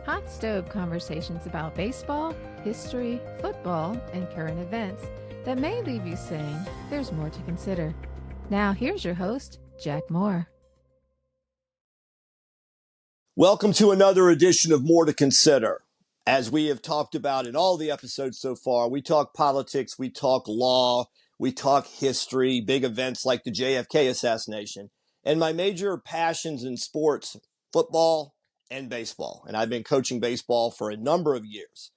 Hot stove conversations about baseball, history, football, and current events that may leave you saying there's more to consider. Now, here's your host, Jack Moore. Welcome to another edition of More to Consider. As we have talked about in all the episodes so far, we talk politics, we talk law, we talk history, big events like the JFK assassination, and my major passions in sports, football and baseball. And I've been coaching baseball for a number of years.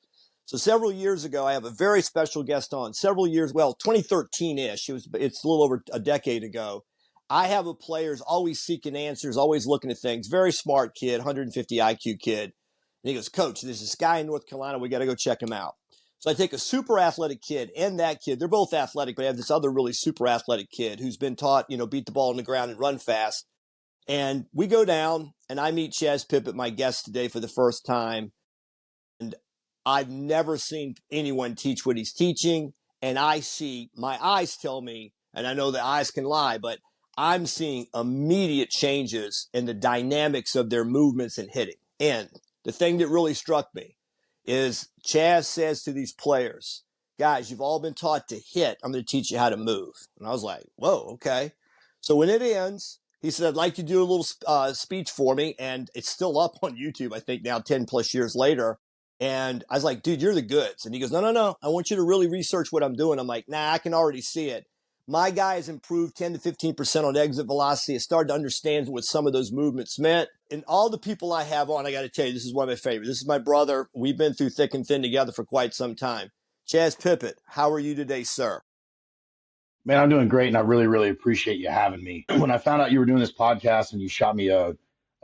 So several years ago, I have a very special guest on. 2013-ish. It's a little over a decade ago. I have a player who's always seeking answers, always looking at things. Very smart kid, 150 IQ kid. And he goes, Coach, there's this guy in North Carolina. We got to go check him out. So I take a super athletic kid and that kid. They're both athletic, but I have this other really super athletic kid who's been taught, beat the ball on the ground and run fast. And we go down, and I meet Chas Pippitt, my guest today, for the first time. And I've never seen anyone teach what he's teaching. And my eyes tell me, and I know the eyes can lie, but I'm seeing immediate changes in the dynamics of their movements and hitting. And the thing that really struck me is Chas says to these players, guys, you've all been taught to hit. I'm going to teach you how to move. And I was like, whoa, okay. So when it ends, he said, I'd like you to do a little speech for me. And it's still up on YouTube, I think now 10 plus years later. And I was like, dude, you're the goods. And he goes, no. I want you to really research what I'm doing. I'm like, nah, I can already see it. My guy has improved 10 to 15% on exit velocity. I started to understand what some of those movements meant. And all the people I have on, I got to tell you, this is one of my favorites. This is my brother. We've been through thick and thin together for quite some time. Chas Pippitt, how are you today, sir? Man, I'm doing great, and I really, really appreciate you having me. When I found out you were doing this podcast and you shot me an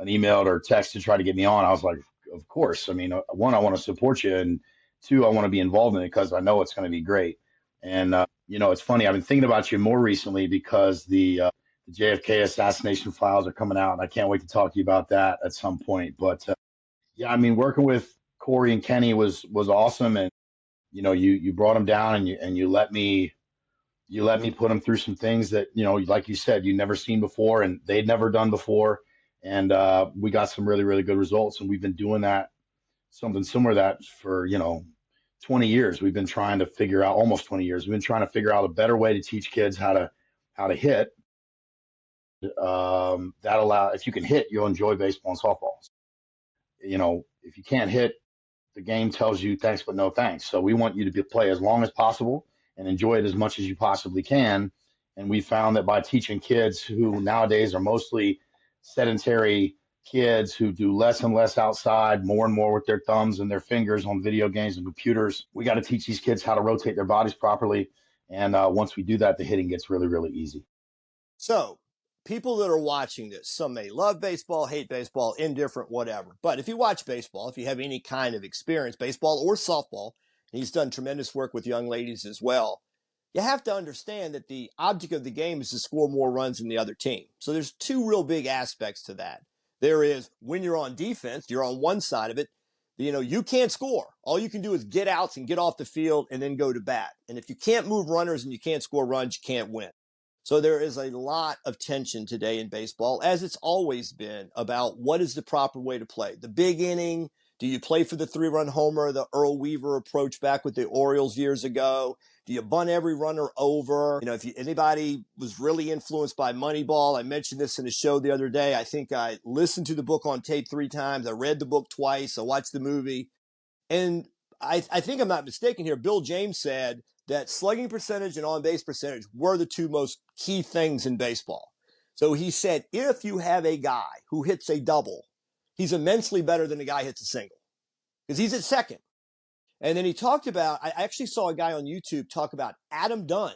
email or text to try to get me on, I was like, of course. I mean, one, I want to support you, and two, I want to be involved in it because I know it's going to be great. And, it's funny. I've been thinking about you more recently because the JFK assassination files are coming out, and I can't wait to talk to you about that at some point. But, yeah, I mean, working with Corey and Kenny was awesome, and, you brought them down and you let me put them through some things that, like you said, you'd never seen before and they'd never done before. And we got some really, really good results. And we've been doing something similar to that for, 20 years. We've been trying to figure out, almost 20 years. We've been trying to figure out a better way to teach kids how to hit. If you can hit, you'll enjoy baseball and softball. If you can't hit, the game tells you thanks, but no thanks. So we want you to play as long as possible and enjoy it as much as you possibly can. And we found that by teaching kids who nowadays are mostly sedentary kids who do less and less outside, more and more with their thumbs and their fingers on video games and computers, we got to teach these kids how to rotate their bodies properly. And once we do that, the hitting gets really, really easy. So people that are watching this, some may love baseball, hate baseball, indifferent, whatever. But if you watch baseball, if you have any kind of experience, baseball or softball, and he's done tremendous work with young ladies as well, you have to understand that the object of the game is to score more runs than the other team. So there's two real big aspects to that. There is when you're on defense, you're on one side of it, you can't score. All you can do is get outs and get off the field and then go to bat. And if you can't move runners and you can't score runs, you can't win. So there is a lot of tension today in baseball, as it's always been, about what is the proper way to play. The big inning, do you play for the 3-run homer, the Earl Weaver approach back with the Orioles years ago? Do you bunt every runner over? If anybody was really influenced by Moneyball, I mentioned this in a show the other day. I think I listened to the book on tape 3 times. I read the book twice. I watched the movie. And I think I'm not mistaken here. Bill James said that slugging percentage and on-base percentage were the two most key things in baseball. So he said, if you have a guy who hits a double, he's immensely better than a guy who hits a single because he's at second. And then he talked about, I actually saw a guy on YouTube talk about Adam Dunn,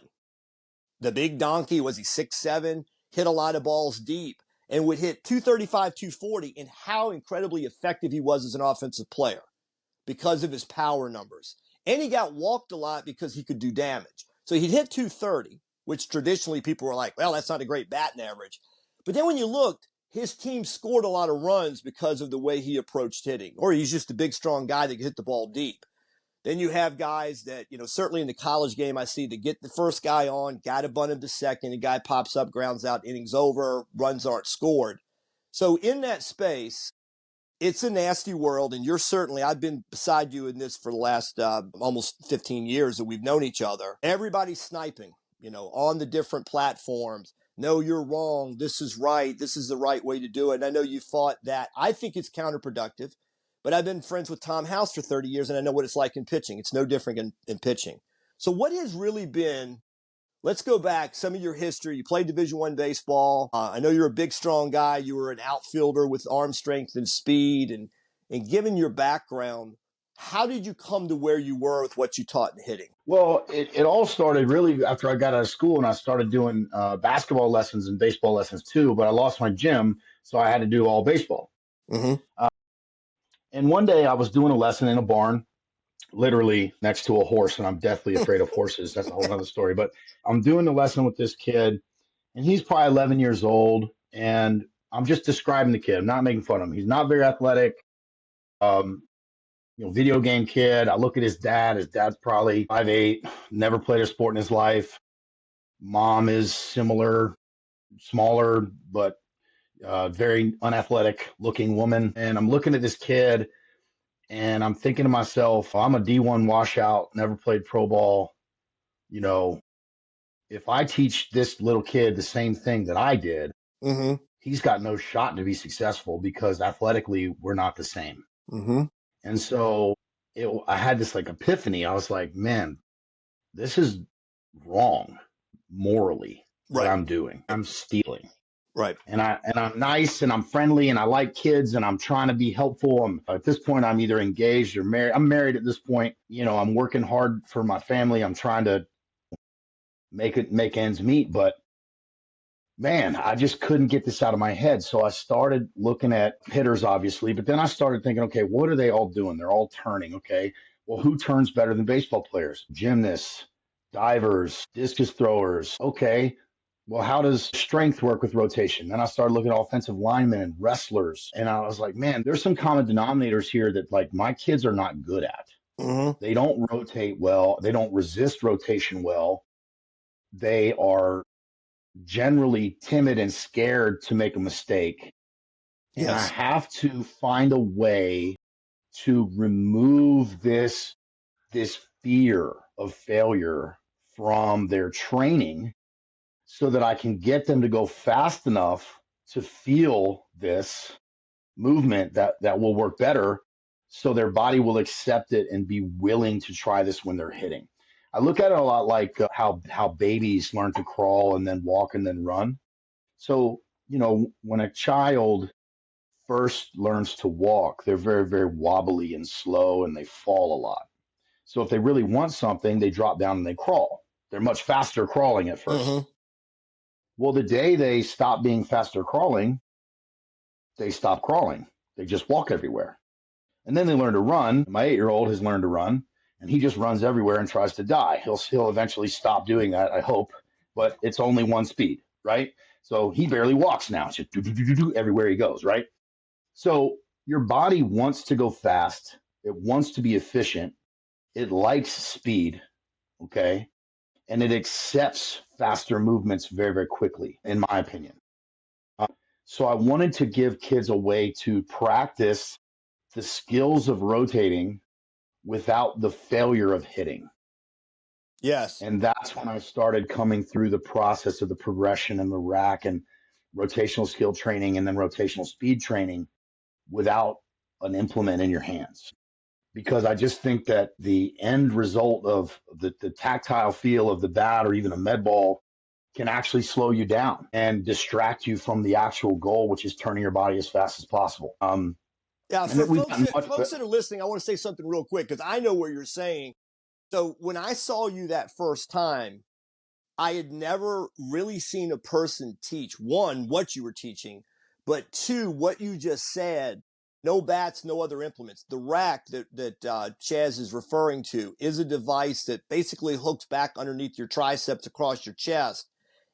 the big donkey. Was he 6'7", hit a lot of balls deep and would hit 235, 240, and how incredibly effective he was as an offensive player because of his power numbers. And he got walked a lot because he could do damage. So he'd hit 230, which traditionally people were like, well, that's not a great batting average. But then when you looked, his team scored a lot of runs because of the way he approached hitting, or he's just a big, strong guy that can hit the ball deep. Then you have guys that, certainly in the college game, I see to get the first guy on, got to bunt him to second, the guy pops up, grounds out, innings over, runs aren't scored. So in that space, It's a nasty world, and I've been beside you in this for the last almost 15 years that we've known each other. Everybody's sniping, on the different platforms. No, you're wrong. This is right. This is the right way to do it. And I know you fought that. I think it's counterproductive, but I've been friends with Tom House for 30 years, and I know what it's like in pitching. It's no different in pitching. So what has really been, let's go back some of your history. You played Division I baseball. I know you're a big, strong guy. You were an outfielder with arm strength and speed. And given your background, how did you come to where you were with what you taught in hitting? Well, it all started really after I got out of school and I started doing basketball lessons and baseball lessons too. But I lost my gym, so I had to do all baseball. Mm-hmm. And one day I was doing a lesson in a barn, literally next to a horse, and I'm deathly afraid of horses. That's a whole other story. But I'm doing the lesson with this kid, and he's probably 11 years old, and I'm just describing the kid. I'm not making fun of him. He's not very athletic. Video game kid. I look at his dad. His dad's probably 5'8", never played a sport in his life. Mom is similar, smaller, but very unathletic looking woman. And I'm looking at this kid and I'm thinking to myself, I'm a D1 washout, never played pro ball. If I teach this little kid the same thing that I did, mm-hmm. he's got no shot to be successful because athletically we're not the same. Mm-hmm. And so I had this epiphany. I was like, man, this is wrong morally, what I'm doing. I'm stealing. Right. And I'm nice and I'm friendly and I like kids and I'm trying to be helpful. At this point, I'm either engaged or married. I'm married at this point. I'm working hard for my family. I'm trying to make ends meet. But man, I just couldn't get this out of my head. So I started looking at hitters, obviously, but then I started thinking, okay, what are they all doing? They're all turning. Okay, well, who turns better than baseball players? Gymnasts, divers, discus throwers. Okay, well, how does strength work with rotation? Then I started looking at offensive linemen and wrestlers. And I was like, man, there's some common denominators here that my kids are not good at. Mm-hmm. They don't rotate well. They don't resist rotation well. They are generally timid and scared to make a mistake. Yes. And I have to find a way to remove this fear of failure from their training so that I can get them to go fast enough to feel this movement that will work better so their body will accept it and be willing to try this when they're hitting. I look at it a lot like how babies learn to crawl and then walk and then run. So, when a child first learns to walk, they're very, very wobbly and slow and they fall a lot. So if they really want something, they drop down and they crawl. They're much faster crawling at first. Mm-hmm. Well, the day they stop being faster crawling, they stop crawling. They just walk everywhere. And then they learn to run. My 8-year-old has learned to run. And he just runs everywhere and tries to die. He'll eventually stop doing that, I hope, but it's only one speed, right? So he barely walks now. It's just do everywhere he goes, right? So your body wants to go fast. It wants to be efficient. It likes speed, okay? And it accepts faster movements very, very quickly, in my opinion. So I wanted to give kids a way to practice the skills of rotating without the failure of hitting. Yes. And that's when I started coming through the process of the progression and the rack and rotational skill training and then rotational speed training without an implement in your hands. Because I just think that the end result of the tactile feel of the bat or even a med ball can actually slow you down and distract you from the actual goal, which is turning your body as fast as possible. Yeah, for folks that are listening, I want to say something real quick because I know what you're saying. So when I saw you that first time, I had never really seen a person teach, one, what you were teaching, but two, what you just said, no bats, no other implements. The rack that Chas is referring to is a device that basically hooks back underneath your triceps across your chest.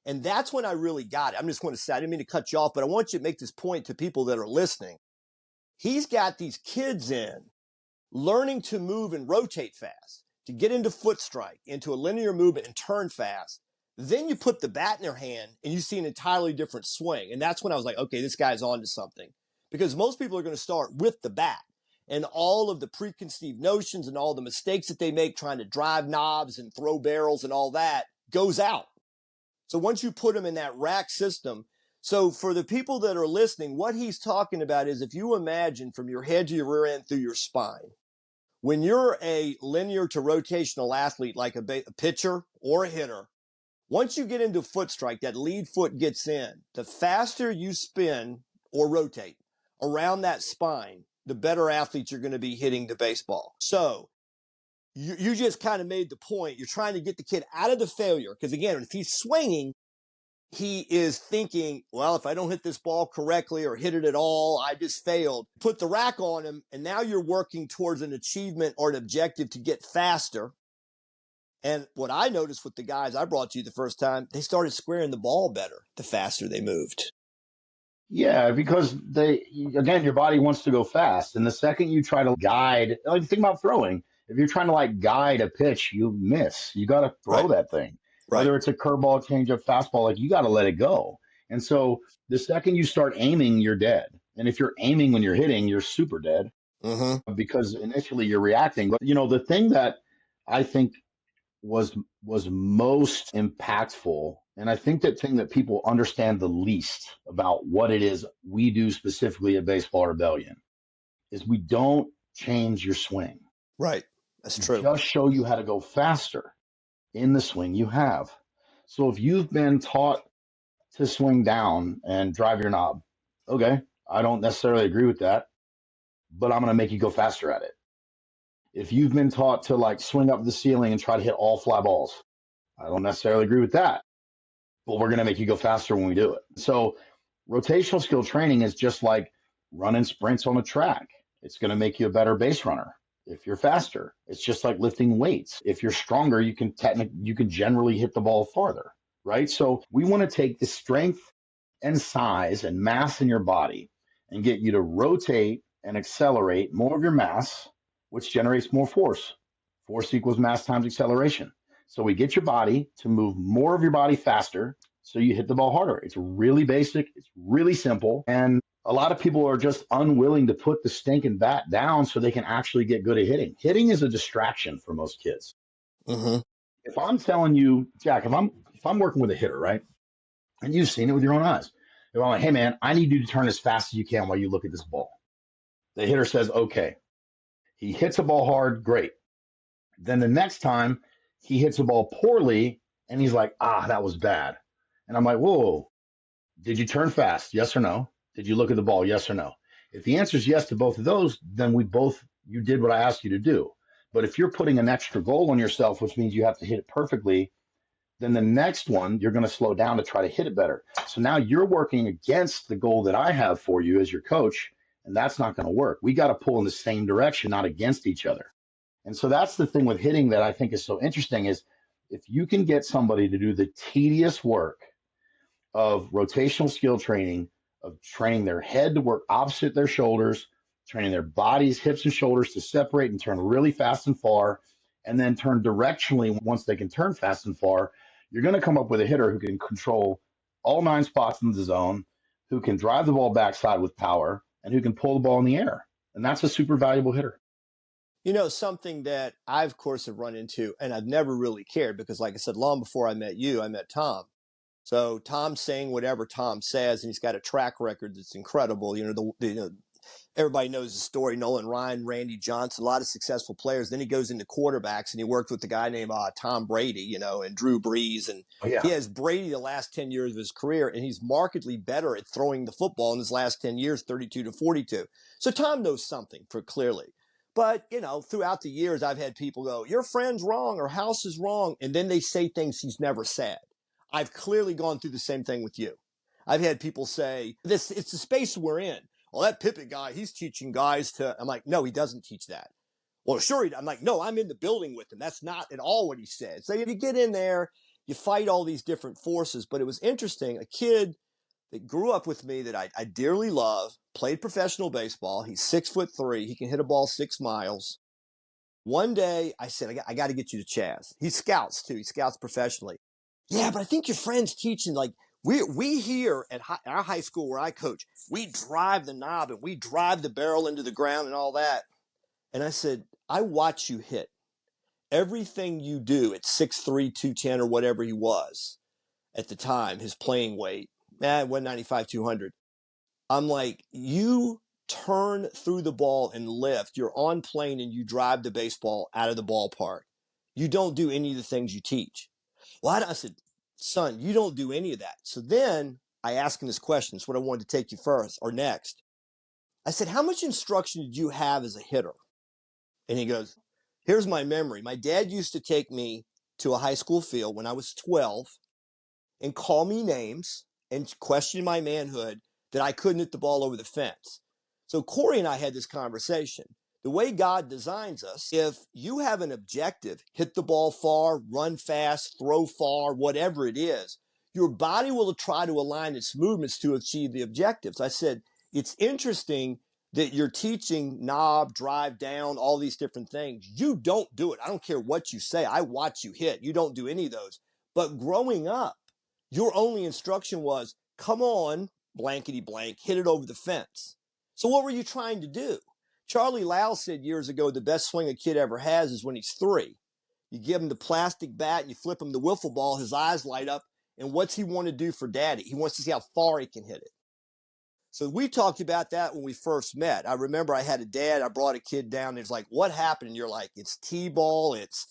And that's when I really got it. I'm just going to say, I didn't mean to cut you off, but I want you to make this point to people that are listening. He's got these kids in learning to move and rotate fast, to get into foot strike, into a linear movement and turn fast. Then you put the bat in their hand and you see an entirely different swing. And that's when I was like, okay, this guy's on to something. because most people are going to start with the bat. And all of the preconceived notions and all the mistakes that they make trying to drive knobs and throw barrels and all that goes out. So once you put them in that rack system, so for the people that are listening, what he's talking about is if you imagine from your head to your rear end through your spine, when you're a linear to rotational athlete like a pitcher or a hitter, once you get into foot strike, that lead foot gets in, the faster you spin or rotate around that spine, the better athletes you're going to be hitting the baseball. So you just kind of made the point. You're trying to get the kid out of the failure. Because again, if he's swinging, he is thinking, well, if I don't hit this ball correctly or hit it at all, I just failed. Put the rack on him, and now you're working towards an achievement or an objective to get faster. And what I noticed with the guys I brought to you the first time, they started squaring the ball better the faster they moved. Yeah, because again, your body wants to go fast. And the second you try to guide, like think about throwing. If you're trying to like guide a pitch, you miss. You got to throw that thing. Right. Whether it's a curveball, changeup, fastball, like you got to let it go. And so the second you start aiming, you're dead. And if you're aiming when you're hitting, you're super dead because initially you're reacting. But, the thing that I think was most impactful, and I think that thing that people understand the least about what it is we do specifically at Baseball Rebellion is we don't change your swing. Right. That's true. Just show you how to go faster in the swing you have. So if you've been taught to swing down and drive your knob, okay, I don't necessarily agree with that, but I'm going to make you go faster at it. If you've been taught to like swing up the ceiling and try to hit all fly balls, I don't necessarily agree with that, but we're going to make you go faster when we do it. So rotational skill training is just like running sprints on a track. It's going to make you a better base runner if you're faster. It's just like lifting weights. If you're stronger, you can generally hit the ball farther, right? So we want to take the strength and size and mass in your body and get you to rotate and accelerate more of your mass, which generates more force. Force equals mass times acceleration. So we get your body to move more of your body faster so you hit the ball harder. It's really basic. It's really simple. And a lot of people are just unwilling to put the stinking bat down so they can actually get good at hitting. Hitting is a distraction for most kids. If I'm telling you, Jack, if I'm working with a hitter, right, and you've seen it with your own eyes, if I'm like, hey, man, I need you to turn as fast as you can while you look at this ball. The hitter says, okay. He hits a ball hard, great. Then the next time he hits a ball poorly, and he's like, that was bad. And I'm like, whoa, did you turn fast? Yes or no? Did you look at the ball? Yes or no? If the answer is yes to both of those, then you did what I asked you to do. But if you're putting an extra goal on yourself, which means you have to hit it perfectly, then the next one, you're going to slow down to try to hit it better. So now you're working against the goal that I have for you as your coach, and that's not going to work. We got to pull in the same direction, not against each other. And so that's the thing with hitting that I think is so interesting is if you can get somebody to do the tedious work of rotational skill training, of training their head to work opposite their shoulders, training their bodies, hips and shoulders to separate and turn really fast and far, and then turn directionally once they can turn fast and far, you're going to come up with a hitter who can control all 9 spots in the zone, who can drive the ball backside with power, and who can pull the ball in the air. And that's a super valuable hitter. Something that I, of course, have run into, and I've never really cared because, like I said, long before I met you, I met Tom. So Tom's saying whatever Tom says, and he's got a track record that's incredible. Everybody knows the story. Nolan Ryan, Randy Johnson, a lot of successful players. Then he goes into quarterbacks, and he worked with a guy named Tom Brady, and Drew Brees. And he has Brady the last 10 years of his career, and he's markedly better at throwing the football in his last 10 years, 32 to 42. So Tom knows something clearly. But, throughout the years, I've had people go, your friend's wrong or House is wrong. And then they say things he's never said. I've clearly gone through the same thing with you. I've had people say, it's the space we're in. Well, that Pippitt guy, he's teaching guys to, I'm like, no, he doesn't teach that. Well, sure, I'm like, no, I'm in the building with him. That's not at all what he said. So if you get in there, you fight all these different forces. But it was interesting, a kid that grew up with me that I dearly love, played professional baseball. He's 6'3". He can hit a ball 6 miles. One day I said, I got to get you to Chas. He scouts too. He scouts professionally. Yeah, but I think your friend's teaching, like, We here at our high school where I coach, we drive the knob and we drive the barrel into the ground and all that. And I said, I watch you hit. Everything you do at 6'3", 210 or whatever he was at the time, his playing weight, 195, 200. I'm like, you turn through the ball and lift. You're on plane and you drive the baseball out of the ballpark. You don't do any of the things you teach. Well, I said, son, you don't do any of that. So then I asked him this question. It's what I wanted to take you first or next. I said, how much instruction did you have as a hitter? And he goes, here's my memory. My dad used to take me to a high school field when I was 12 and call me names and question my manhood that I couldn't hit the ball over the fence. So Corey and I had this conversation. The way God designs us, if you have an objective, hit the ball far, run fast, throw far, whatever it is, your body will try to align its movements to achieve the objectives. I said, it's interesting that you're teaching knob, drive down, all these different things. You don't do it. I don't care what you say. I watch you hit. You don't do any of those. But growing up, your only instruction was, come on, blankety blank, hit it over the fence. So what were you trying to do? Charlie Lau said years ago, the best swing a kid ever has is when he's 3. You give him the plastic bat and you flip him the wiffle ball, his eyes light up. And what's he want to do for daddy? He wants to see how far he can hit it. So we talked about that when we first met. I remember I had a dad, I brought a kid down, and it's like, what happened? And you're like, it's T-ball, it's,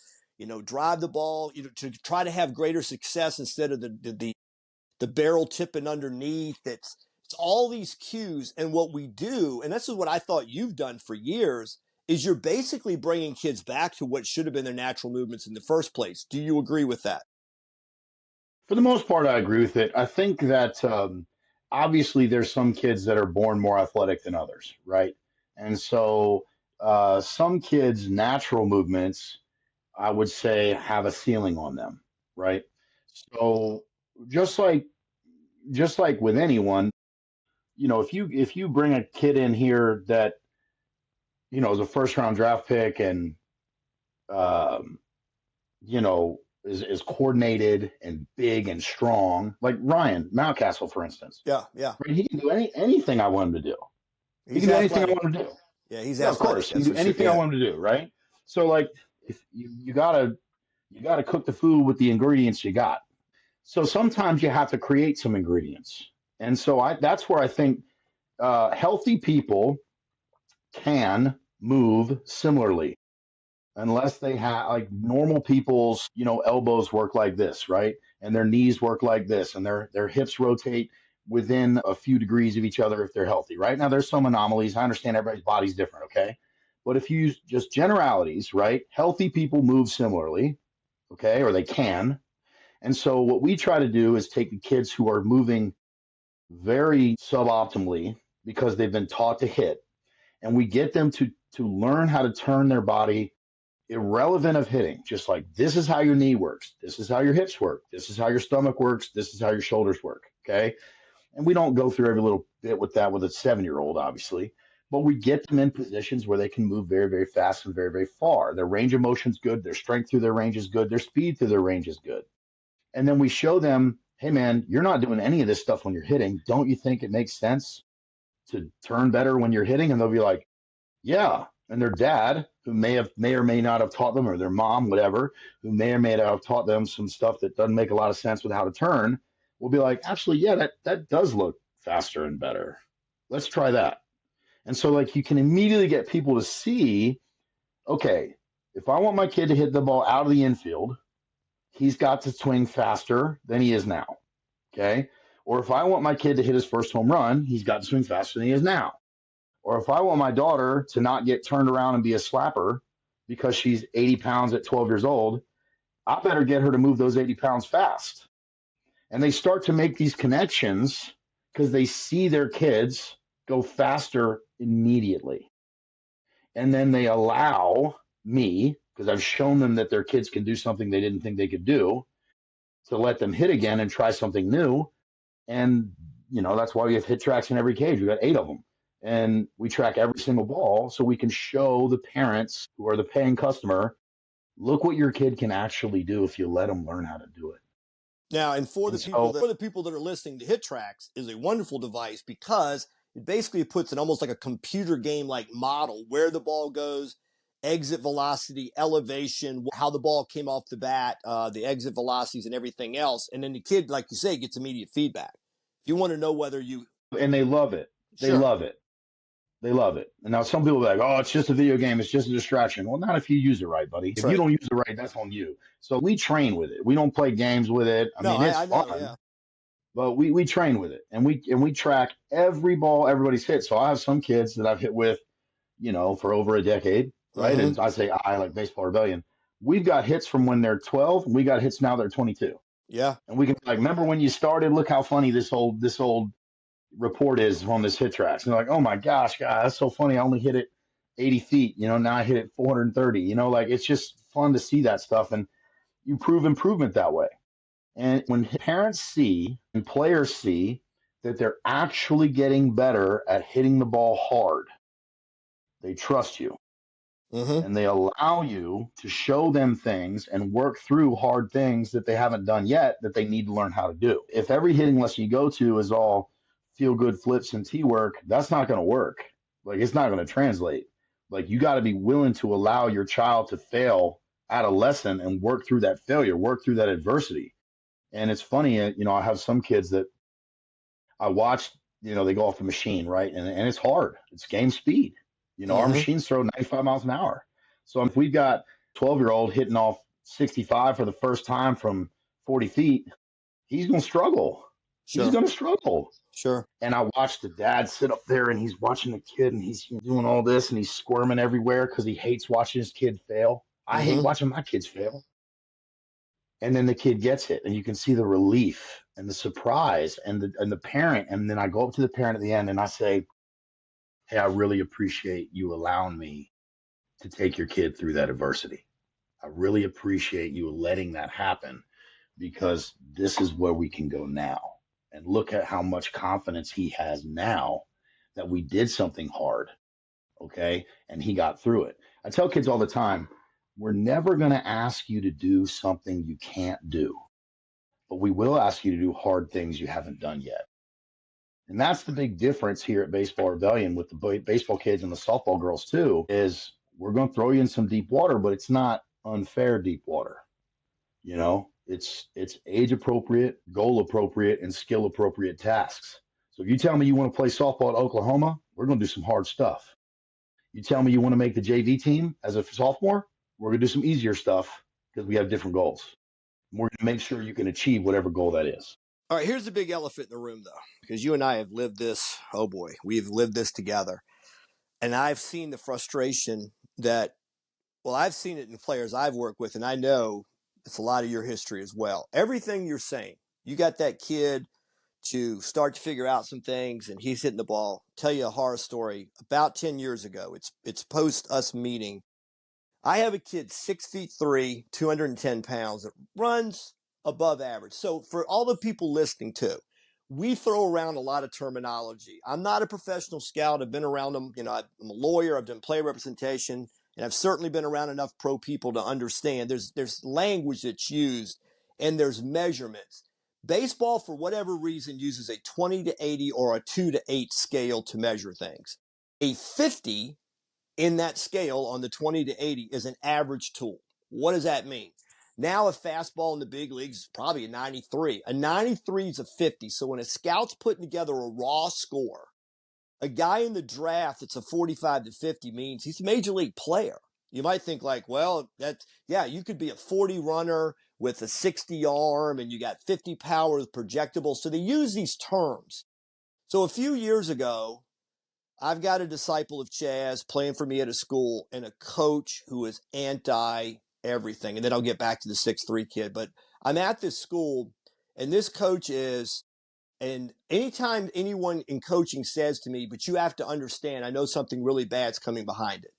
drive the ball, to try to have greater success instead of the barrel tipping underneath. It's all these cues. And what we do, and this is what I thought you've done for years, is you're basically bringing kids back to what should have been their natural movements in the first place. Do you agree with that? For the most part, I agree with it. I think that obviously there's some kids that are born more athletic than others, right? And so some kids' natural movements, I would say, have a ceiling on them, right? So just like with anyone, if you bring a kid in here that is a first round draft pick and um, is coordinated and big and strong, like Ryan Mountcastle, for instance. Yeah. Right? He can do anything I want him to do. He can do anything I want him to do. Yeah, he's of course. He can do anything I want him to do, right? So like if you gotta cook the food with the ingredients you got. So sometimes you have to create some ingredients. And so that's where I think healthy people can move similarly, unless they have, like, normal people's, elbows work like this, right? And their knees work like this, and their hips rotate within a few degrees of each other if they're healthy, right? Now, there's some anomalies. I understand everybody's body's different, okay? But if you use just generalities, right? Healthy people move similarly, okay? Or they can. And so what we try to do is take the kids who are moving very suboptimally because they've been taught to hit, and we get them to learn how to turn their body irrelevant of hitting. Just like, this is how your knee works, this is how your hips work, this is how your stomach works, this is how your shoulders work, okay? And we don't go through every little bit with that with a 7-year-old, obviously, but we get them in positions where they can move very, very fast and very, very far. Their range of motion's good, their strength through their range is good, their speed through their range is good. And then we show them, hey man, you're not doing any of this stuff when you're hitting. Don't you think it makes sense to turn better when you're hitting? And they'll be like, yeah. And their dad, who may or may not have taught them, or their mom, whatever, who may or may not have taught them some stuff that doesn't make a lot of sense with how to turn, will be like, actually, yeah, that does look faster and better. Let's try that. And so, like, you can immediately get people to see, okay, if I want my kid to hit the ball out of the infield, he's got to swing faster than he is now, okay? Or if I want my kid to hit his first home run, he's got to swing faster than he is now. Or if I want my daughter to not get turned around and be a slapper because she's 80 pounds at 12 years old, I better get her to move those 80 pounds fast. And they start to make these connections because they see their kids go faster immediately. And then they allow me, because I've shown them that their kids can do something they didn't think they could do, to let them hit again and try something new. And, that's why we have hit tracks in every cage. We've got 8 of them. And we track every single ball so we can show the parents who are the paying customer, look what your kid can actually do if you let them learn how to do it. Now, and for And the so people that are listening, the Hit Tracks is a wonderful device because it basically puts in almost like a computer game like model where the ball goes, exit velocity, elevation, how the ball came off the bat, the exit velocities, and everything else. And then the kid, like you say, gets immediate feedback. If you want to know whether you and they love it. They sure love it. They love it. And now some people are like, oh, it's just a video game. It's just a distraction. Well, not if you use it right, buddy. that's If you right. don't use it right, that's on you. So we train with it. We don't play games with it. I No, mean, it's I know, yeah, fun, but we train with it, and we track every ball everybody's hit. So I have some kids that I've hit with, for over a decade, right? mm-hmm. And I say I like Baseball Rebellion. We've got hits from when they're 12, and we got hits now they're 22. Yeah, And we can like, remember when you started? Look how funny this old report is on this hit tracks. And they're like, oh my gosh, God, that's so funny. I only hit it 80 feet. Now I hit it 430. Like it's just fun to see that stuff, and you prove improvement that way. And when parents see and players see that they're actually getting better at hitting the ball hard, they trust you mm-hmm. and they allow you to show them things and work through hard things that they haven't done yet that they need to learn how to do. If every hitting lesson you go to is all feel good flips and tee work, that's not going to work. Like it's not going to translate. Like you got to be willing to allow your child to fail at a lesson and work through that failure, work through that adversity. And it's funny, I have some kids that I watch, they go off the machine, right? And it's hard. It's game speed. Our Mm-hmm. machines throw 95 miles an hour. So if we've got 12-year-old hitting off 65 for the first time from 40 feet, he's going to struggle. Sure. He's going to struggle. Sure. And I watch the dad sit up there and he's watching the kid and he's doing all this and he's squirming everywhere because he hates watching his kid fail. I hate watching my kids fail. And then the kid gets it and you can see the relief and the surprise and the parent. And then I go up to the parent at the end and I say, hey, I really appreciate you allowing me to take your kid through that adversity. I really appreciate you letting that happen because this is where we can go now. And look at how much confidence he has now that we did something hard. Okay. And he got through it. I tell kids all the time, we're never going to ask you to do something you can't do, but we will ask you to do hard things you haven't done yet. And that's the big difference here at Baseball Rebellion with the baseball kids and the softball girls too, is we're going to throw you in some deep water, but it's not unfair deep water. It's age appropriate, goal appropriate, and skill appropriate tasks. So if you tell me you want to play softball at Oklahoma, we're going to do some hard stuff. You tell me you want to make the JV team as a sophomore, we're going to do some easier stuff because we have different goals. We're going to make sure you can achieve whatever goal that is. All right, here's the big elephant in the room, though, because you and I have lived this. Oh, boy, we've lived this together. And I've seen the frustration I've seen it in players I've worked with, and I know it's a lot of your history as well. Everything you're saying, you got that kid to start to figure out some things, and he's hitting the ball. Tell you a horror story. About 10 years ago, it's post us meeting. I have a kid 6'3", 210 pounds that runs above average. So for all the people listening too, we throw around a lot of terminology. I'm not a professional scout. I've been around them. I'm a lawyer. I've done player representation, and I've certainly been around enough pro people to understand there's language that's used and there's measurements. Baseball, for whatever reason, uses a 20 to 80 or a 2 to 8 scale to measure things. A 50 in that scale on the 20 to 80 is an average tool. What does that mean? Now a fastball in the big leagues is probably a 93. A 93 is a 50. So when a scout's putting together a raw score, a guy in the draft that's a 45 to 50 means he's a major league player. You might think like, well, you could be a 40 runner with a 60 arm and you got 50 power projectable. So they use these terms. So a few years ago, I've got a disciple of Chas playing for me at a school and a coach who is anti everything. And then I'll get back to the 6'3" kid. But I'm at this school and this coach and anytime anyone in coaching says to me, but you have to understand, I know something really bad's coming behind it.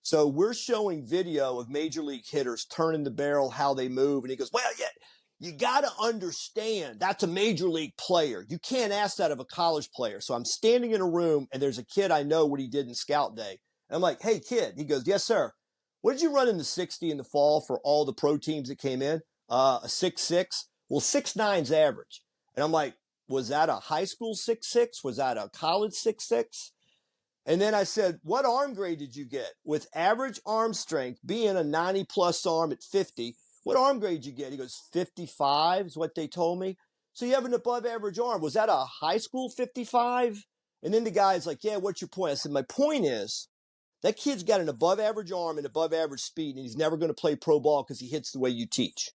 So we're showing video of major league hitters turning the barrel, how they move. And he goes, well, yeah, you got to understand that's a major league player. You can't ask that of a college player. So I'm standing in a room and there's a kid I know what he did in scout day. And I'm like, hey, kid. He goes, yes, sir. What did you run in the 60 in the fall for all the pro teams that came in? A 6'6". Well, 6'9's average. And I'm like, was that a high school 6'6"? Was that a college 6'6"? And then I said, what arm grade did you get? With average arm strength, being a 90-plus arm at 50, what arm grade did you get? He goes, 55 is what they told me. So you have an above average arm. Was that a high school 55? And then the guy's like, yeah, what's your point? I said, my point is that kid's got an above average arm and above average speed, and he's never going to play pro ball because he hits the way you teach.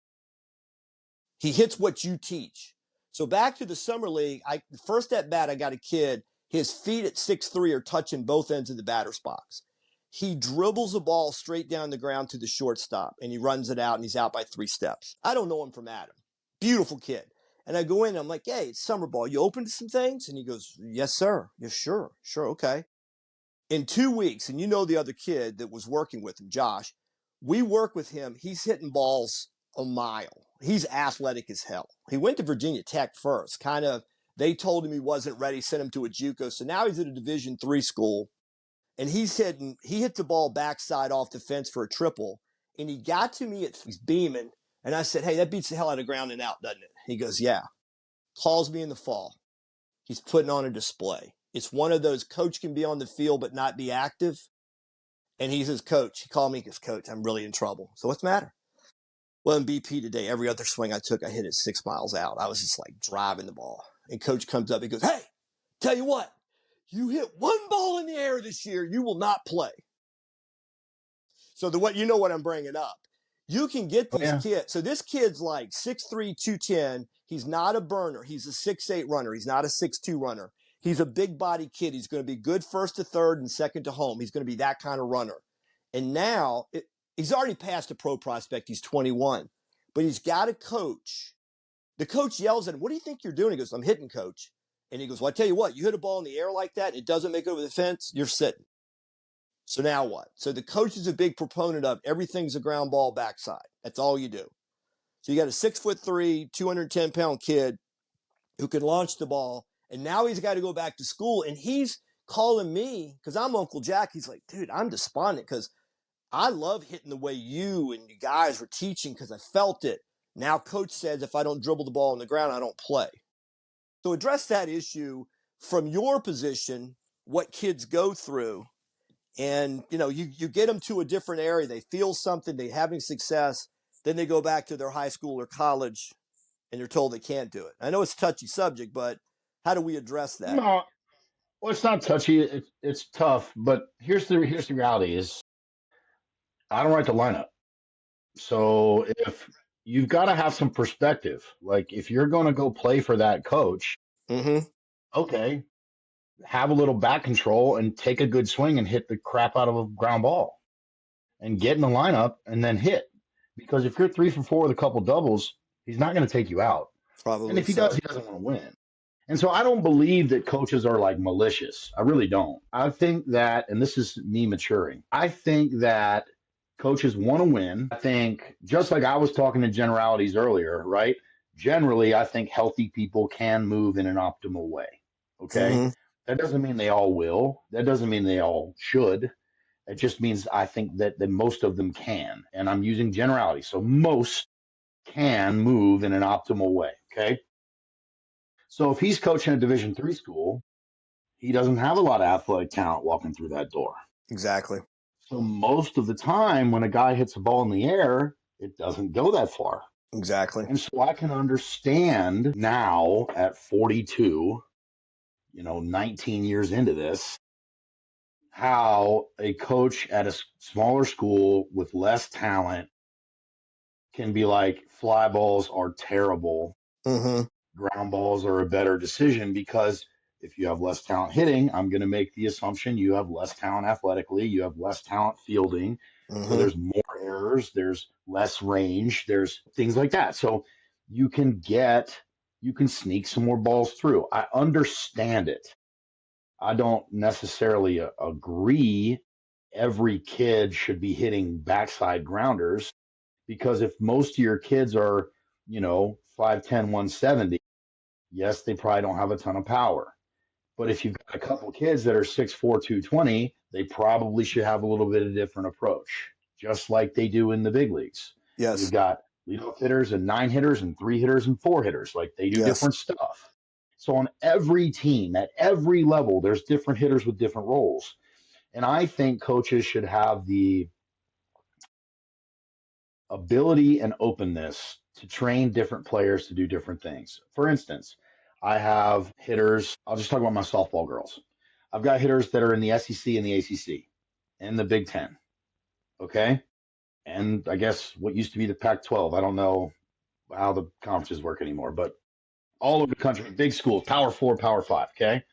He hits what you teach. So back to the summer league, first at bat, I got a kid, his feet at 6'3" are touching both ends of the batter's box. He dribbles a ball straight down the ground to the shortstop, and he runs it out, and he's out by 3 steps. I don't know him from Adam. Beautiful kid. And I go in, and I'm like, hey, it's summer ball. You open to some things? And he goes, yes, sir. Yeah, sure, okay. In 2 weeks, and you know the other kid that was working with him, Josh, we work with him. He's hitting balls a mile. He's athletic as hell. He went to Virginia Tech first. They told him he wasn't ready, sent him to a JUCO. So now he's at a Division III school, and he hit the ball backside off the fence for a triple, and he got to me he's beaming, and I said, hey, that beats the hell out of ground and out, doesn't it? He goes, yeah. Calls me in the fall. He's putting on a display. It's one of those, coach can be on the field but not be active. And he says, coach, he called me, he goes, coach, I'm really in trouble. So what's the matter? Well, in BP today, every other swing I took, I hit it 6 miles out. I was just like driving the ball. And coach comes up, he goes, hey, tell you what, you hit 1 ball in the air this year, you will not play. So you know what I'm bringing up. You can get these kids. So this kid's like 6'3", 210. He's not a burner. He's a 6'8" runner. He's not a 6'2" runner. He's a big body kid. He's going to be good first to third and second to home. He's going to be that kind of runner. And now he's already past a pro prospect. He's 21, but he's got a coach. The coach yells at him, what do you think you're doing? He goes, I'm hitting, coach. And he goes, well, I tell you what, you hit a ball in the air like that, and it doesn't make it over the fence, you're sitting. So now what? So the coach is a big proponent of everything's a ground ball backside. That's all you do. So you got a 6'3", 210-pound kid who can launch the ball, and now he's got to go back to school, and he's calling me, because I'm Uncle Jack. He's like, dude, I'm despondent because I love hitting the way you and you guys were teaching because I felt it. Now coach says if I don't dribble the ball on the ground, I don't play. So address that issue from your position, what kids go through. And, you get them to a different area. They feel something, they're having success. Then they go back to their high school or college and they're told they can't do it. I know it's a touchy subject, but how do we address that? No, well, it's not touchy. It's tough, but here's the reality is I don't write the lineup. So if you've got to have some perspective, like if you're going to go play for that coach, okay, have a little back control and take a good swing and hit the crap out of a ground ball and get in the lineup and then hit. Because if you're 3 for 4 with a couple doubles, he's not going to take you out. Probably. And if he does, he doesn't want to win. And so I don't believe that coaches are like malicious. I really don't. I think that, and this is me maturing, I think that coaches want to win. I think, just like I was talking in generalities earlier, right? Generally, I think healthy people can move in an optimal way. Okay? That doesn't mean they all will. That doesn't mean they all should. It just means I think that most of them can. And I'm using generality. So most can move in an optimal way. Okay? So if he's coaching a Division III school, he doesn't have a lot of athletic talent walking through that door. Exactly. So most of the time when a guy hits a ball in the air, it doesn't go that far. Exactly. And so I can understand now at 42, 19 years into this, how a coach at a smaller school with less talent can be like, fly balls are terrible. Ground balls are a better decision because if you have less talent hitting, I'm going to make the assumption you have less talent athletically, you have less talent fielding. So there's more errors, there's less range, there's things like that. So you can sneak some more balls through. I understand it. I don't necessarily agree every kid should be hitting backside grounders, because if most of your kids are, 5'10", 170, yes, they probably don't have a ton of power. But if you've got a couple kids that are 6'4", 220, they probably should have a little bit of different approach, just like they do in the big leagues. Yes. You've got leadoff hitters and 9 hitters and 3 hitters and 4 hitters. Like they do Yes. different stuff. So on every team, at every level, there's different hitters with different roles. And I think coaches should have the ability and openness to train different players to do different things. For instance, I have hitters, I'll just talk about my softball girls. I've got hitters that are in the SEC and the ACC and the Big Ten. Okay. And I guess what used to be the Pac 12. I don't know how the conferences work anymore, but all over the country, big schools, Power 4, Power 5. Okay.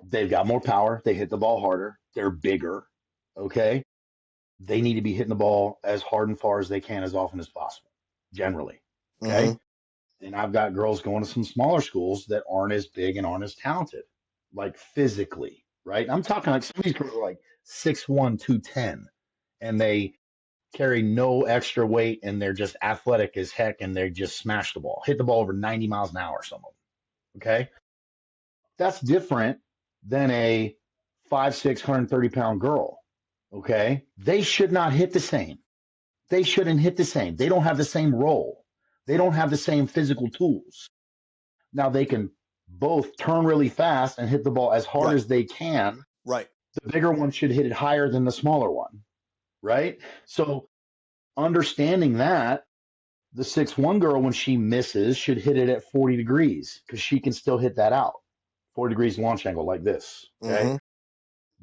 They've got more power. They hit the ball harder. They're bigger. Okay. They need to be hitting the ball as hard and far as they can as often as possible, generally. Okay. And I've got girls going to some smaller schools that aren't as big and aren't as talented, like physically, right? I'm talking like some of these girls are like 6'1", 210, and they carry no extra weight and they're just athletic as heck and they just smash the ball, hit the ball over 90 miles an hour, some of them. Okay. That's different than a 5'6", 130-pound girl. Okay. They should not hit the same. They shouldn't hit the same. They don't have the same role. They don't have the same physical tools. Now they can both turn really fast and hit the ball as hard as they can. Right. The bigger one should hit it higher than the smaller one. Right. So understanding that, the 6'1" girl, when she misses, should hit it at 40 degrees because she can still hit that out. 40 degrees launch angle like this. Okay.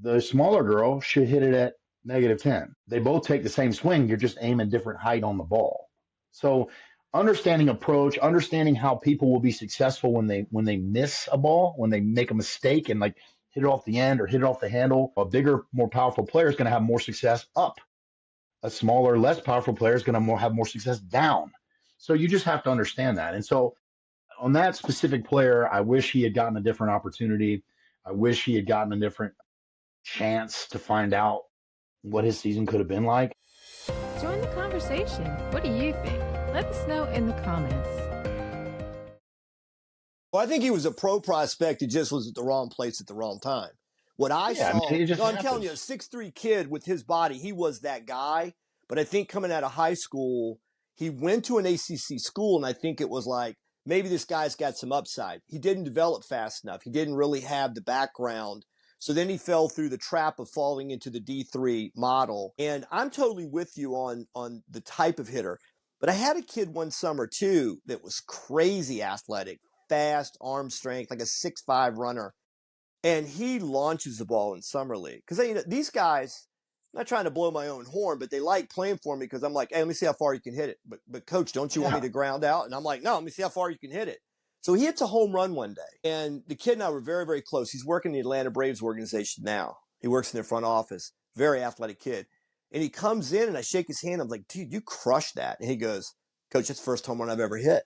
The smaller girl should hit it at -10. They both take the same swing. You're just aiming different height on the ball. So understanding approach, understanding how people will be successful when they miss a ball, when they make a mistake and like hit it off the end or hit it off the handle. A bigger, more powerful player is going to have more success up. A smaller, less powerful player is going to have more success down. So you just have to understand that. And so on that specific player, I wish he had gotten a different opportunity. I wish he had gotten a different chance to find out what his season could have been like. Join the conversation. What do you think? Let us know in the comments. Well, I think he was a pro prospect. He just was at the wrong place at the wrong time. What I saw, I'm telling you, a 6'3" kid with his body, he was that guy. But I think coming out of high school, he went to an ACC school, and I think it was like, maybe this guy's got some upside. He didn't develop fast enough. He didn't really have the background. So then he fell through the trap of falling into the D3 model. And I'm totally with you on the type of hitter. But I had a kid one summer, too, that was crazy athletic, fast, arm strength, like a 6'5" runner. And he launches the ball in summer league. Because these guys, I'm not trying to blow my own horn, but they like playing for me because I'm like, hey, let me see how far you can hit it. But coach, don't you want me to ground out? And I'm like, no, let me see how far you can hit it. So he hits a home run one day. And the kid and I were very, very close. He's working in the Atlanta Braves organization now. He works in their front office. Very athletic kid. And he comes in and I shake his hand. I'm like, dude, you crushed that. And he goes, coach, it's the first home run I've ever hit.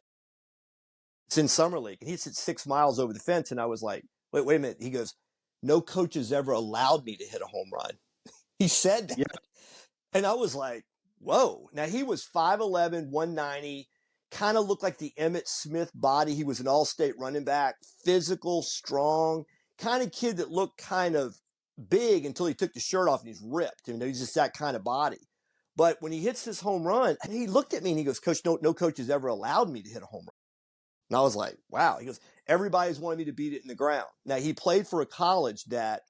It's in summer league. And he hits it 6 miles over the fence. And I was like, wait a minute. He goes, no coach has ever allowed me to hit a home run. He said that. Yeah. And I was like, whoa. Now he was 5'11", 190, kind of looked like the Emmitt Smith body. He was an all-state running back, physical, strong, kind of kid that looked kind of big until he took the shirt off and he's ripped. He's just that kind of body. But when he hits this home run, he looked at me and he goes, coach, no coach has ever allowed me to hit a home run. And I was like, wow. He goes, everybody's wanted me to beat it in the ground. Now he played for a college that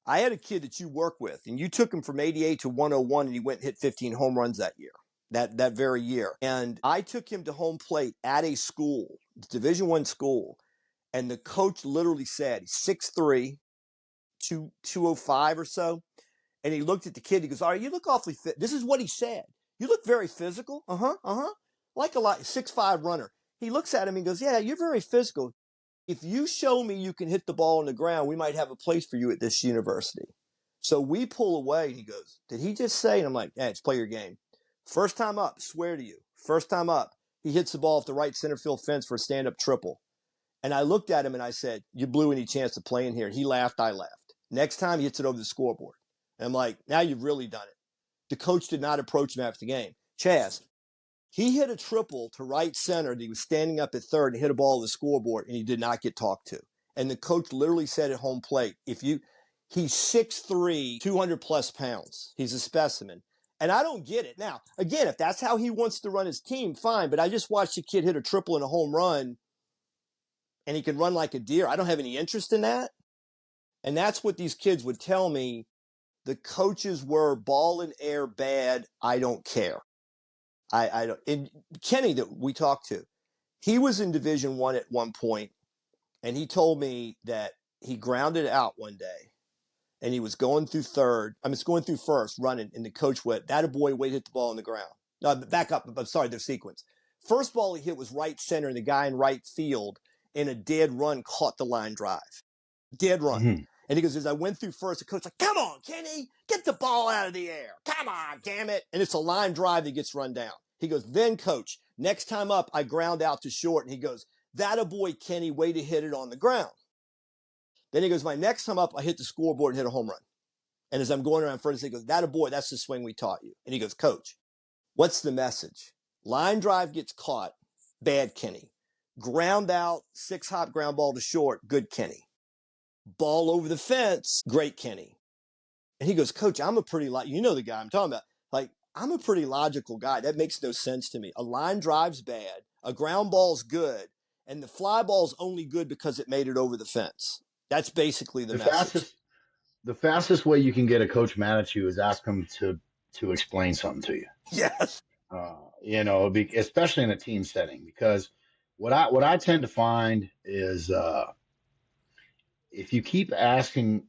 I had a kid that you work with, and you took him from 88 to 101, and he went and hit 15 home runs that year, that very year. And I took him to home plate at a school, Division I school, and the coach literally said, he's 6'3", 205 or so, and he looked at the kid. He goes, all right, you look awfully fit. This is what he said. You look very physical. Like a 6'5" runner. He looks at him and goes, yeah, you're very physical. If you show me you can hit the ball on the ground, we might have a place for you at this university. So we pull away, and he goes, did he just say? And I'm like, hey, let's play your game. First time up, swear to you. First time up, he hits the ball off the right center field fence for a stand-up triple. And I looked at him, and I said, you blew any chance of playing here. And he laughed, I laughed. Next time, he hits it over the scoreboard. And I'm like, now you've really done it. The coach did not approach him after the game. Chas, he hit a triple to right center, and he was standing up at third and hit a ball to the scoreboard, and he did not get talked to. And the coach literally said at home plate, he's 6'3", 200 plus pounds. He's a specimen. And I don't get it. Now, again, if that's how he wants to run his team, fine. But I just watched a kid hit a triple and a home run, and he can run like a deer. I don't have any interest in that. And that's what these kids would tell me. The coaches were ball and air bad. I don't care. I don't. And Kenny that we talked to, he was in Division I at one point, and he told me that he grounded out one day, and he was going through going through first, running, and the coach went, "That a boy, wait, hit the ball on the ground." No, back up. I'm sorry, the sequence. First ball he hit was right center, and the guy in right field in a dead run caught the line drive. Dead run. Mm-hmm. And he goes, as I went through first, the coach like, "Come on, Kenny, get the ball out of the air. Come on, damn it." And it's a line drive that gets run down. He goes, "Then, coach, next time up, I ground out to short." And he goes, "That a boy, Kenny, way to hit it on the ground." Then he goes, "My next time up, I hit the scoreboard and hit a home run." And as I'm going around first, he goes, "That a boy, that's the swing we taught you." And he goes, "Coach, what's the message? Line drive gets caught, bad Kenny. Ground out, 6-hop ground ball to short, good Kenny. Ball over the fence, great Kenny." And he goes, "Coach, I'm a pretty, you know the guy I'm talking about. Like, I'm a pretty logical guy. That makes no sense to me. A line drive's bad, a ground ball's good, and the fly ball's only good because it made it over the fence." That's basically the message. The fastest way you can get a coach mad at you is ask him to explain something to you. Yes. Especially in a team setting, because what I tend to find is if you keep asking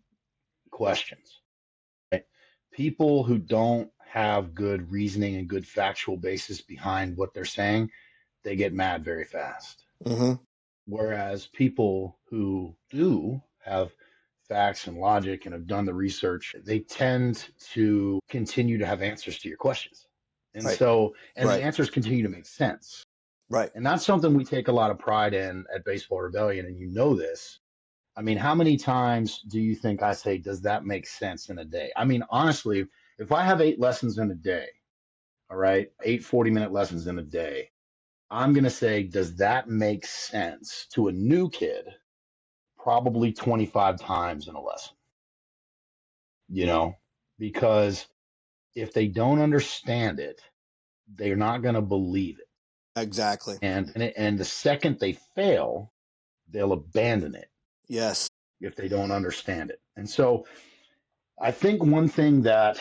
questions, right, people who don't have good reasoning and good factual basis behind what they're saying, they get mad very fast. Mm-hmm. Whereas people who do have facts and logic and have done the research, they tend to continue to have answers to your questions. And right. The answers continue to make sense. Right. And that's something we take a lot of pride in at Baseball Rebellion, and you know this. I mean, how many times do you think I say, does that make sense in a day? I mean, honestly, if I have 8 lessons in a day, all right, 8 40-minute lessons in a day, I'm going to say, does that make sense to a new kid? Probably 25 times in a lesson, because if they don't understand it, they're not going to believe it. Exactly. And the second they fail, they'll abandon it. Yes. If they don't understand it. And so I think one thing that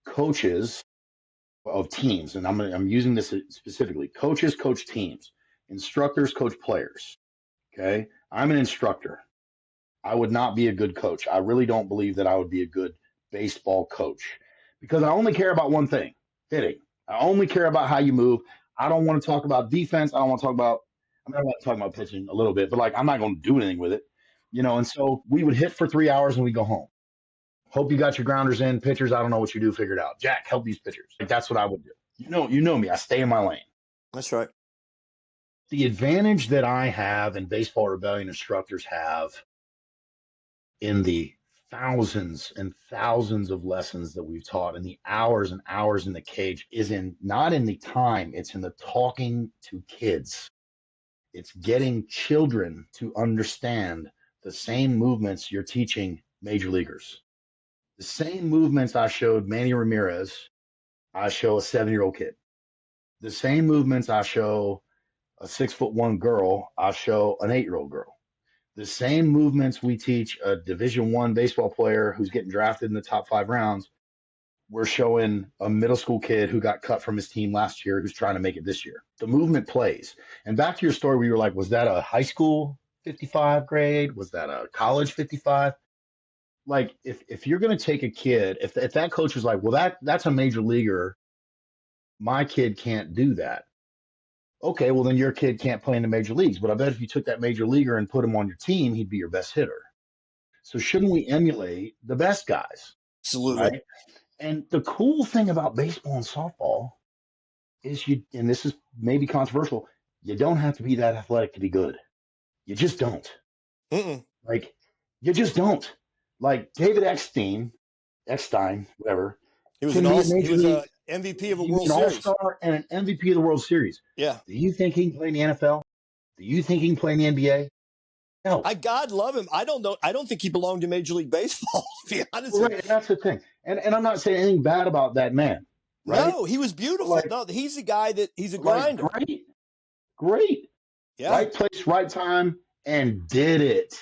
coaches of teams, and I'm using this specifically, coaches coach teams, instructors coach players. Okay. I'm an instructor. I would not be a good coach. I really don't believe that I would be a good baseball coach, because I only care about one thing, hitting. I only care about how you move. I don't want to talk about defense. I don't want to talk about, I'm going to talk about pitching a little bit, but I'm not going to do anything with it, and so we would hit for 3 hours and we go home. Hope you got your grounders in. Pitchers, I don't know what you do, figure it out. Jack, help these pitchers. That's what I would do. You know me. I stay in my lane. That's right. The advantage that I have and Baseball Rebellion instructors have in the thousands and thousands of lessons that we've taught and the hours and hours in the cage is not in the time, it's in the talking to kids. It's getting children to understand the same movements you're teaching major leaguers. The same movements I showed Manny Ramirez, I show a 7-year-old kid. The same movements I show a 6'1" girl, I show an 8-year-old girl. The same movements we teach a Division I baseball player who's getting drafted in the top 5 rounds, we're showing a middle school kid who got cut from his team last year who's trying to make it this year. The movement plays. And back to your story where you were like, was that a high school 55 grade? Was that a college 55? Like, if you're going to take a kid, if that coach is like, well, that's a major leaguer, my kid can't do that. Okay, well, then your kid can't play in the major leagues. But I bet if you took that major leaguer and put him on your team, he'd be your best hitter. So shouldn't we emulate the best guys? Absolutely. Right? And the cool thing about baseball and softball is and this is maybe controversial, you don't have to be that athletic to be good. You just don't. Mm-mm. Like, you just don't. Like David Eckstein, whatever. He was an MVP of a World Series. An all-star and an MVP of the World Series. Yeah. Do you think he can play in the NFL? Do you think he can play in the NBA? No. God love him. I don't know. I don't think he belonged to Major League Baseball, to be honest. Right, and that's the thing. And I'm not saying anything bad about that man, right? No, he was But beautiful. like, No, he's the guy he's a like grinder. great, Yeah. right place, right time, and did it.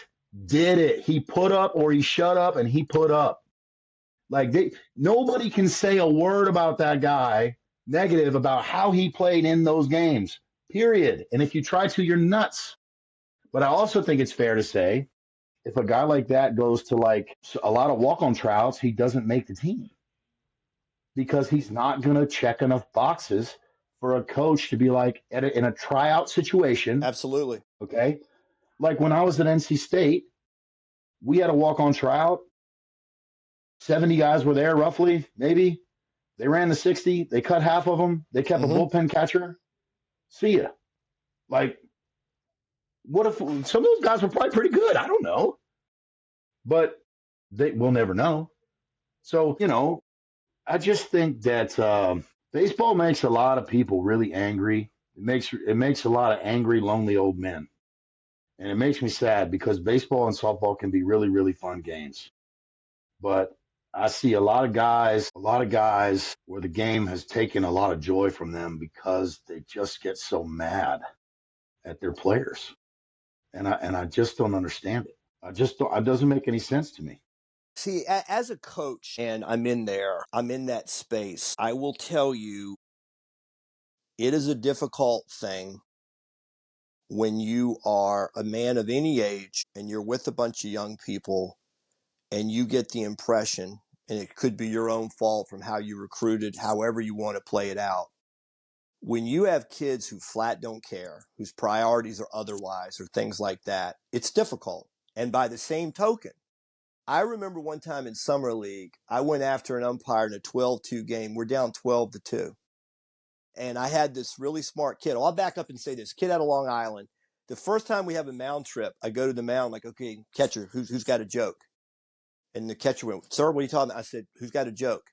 Did it. He put up or he shut up and he put up. Like nobody can say a word about that guy negative about how he played in those games. Period. And if you try to, you're nuts. But I also think it's fair to say if a guy like that goes to like a lot of walk-on tryouts, he doesn't make the team because he's not going to check enough boxes for a coach to be like in a tryout situation. Absolutely. Okay. Like when I was at NC State, we had a walk-on tryout. 70 guys were there roughly, maybe. They ran the 60. They cut half of them. They kept a bullpen catcher. See ya. Like, what if some of those guys were probably pretty good? I don't know. But we'll never know. So, I just think that baseball makes a lot of people really angry. It makes a lot of angry, lonely old men. And it makes me sad because baseball and softball can be really, really fun games. But I see a lot of guys where the game has taken a lot of joy from them because they just get so mad at their players. And I just don't understand it. It doesn't make any sense to me. See, as a coach, and I'm in that space, I will tell you, it is a difficult thing when you are a man of any age and you're with a bunch of young people and you get the impression, and it could be your own fault from how you recruited, however you want to play it out. When you have kids who flat don't care, whose priorities are otherwise or things like that, it's difficult. And by the same token, I remember one time in Summer League, I went after an umpire in a 12-2 game. We're down 12-2. And I had this really smart kid. I'll back up and say this. Kid out of Long Island. The first time we have a mound trip, I go to the mound like, okay, catcher, who's got a joke? And the catcher went, sir, what are you talking about? I said, who's got a joke?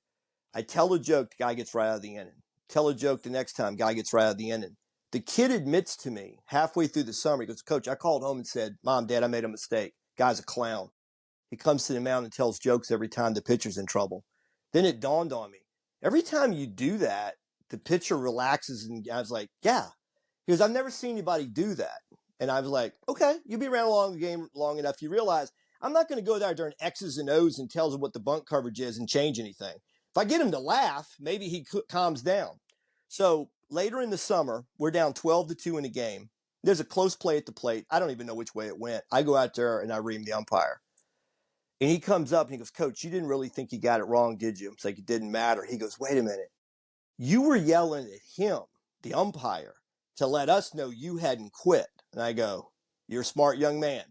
I tell a joke, the guy gets right out of the inning. Tell a joke the next time, guy gets right out of the inning. The kid admits to me halfway through the summer, he goes, Coach, I called home and said, Mom, Dad, I made a mistake. Guy's a clown. He comes to the mound and tells jokes every time the pitcher's in trouble. Then it dawned on me. Every time you do that, the pitcher relaxes, and I was like, yeah. He goes, I've never seen anybody do that. And I was like, okay, you'll be around the game long enough. You realize I'm not going to go there during X's and O's and tells him what the bunt coverage is and change anything. If I get him to laugh, maybe he calms down. So later in the summer, we're down 12-2 in a game. There's a close play at the plate. I don't even know which way it went. I go out there and I ream the umpire. And he comes up and he goes, Coach, you didn't really think you got it wrong, did you? It's like, it didn't matter. He goes, wait a minute. You were yelling at him, the umpire, to let us know you hadn't quit. And I go, you're a smart young man.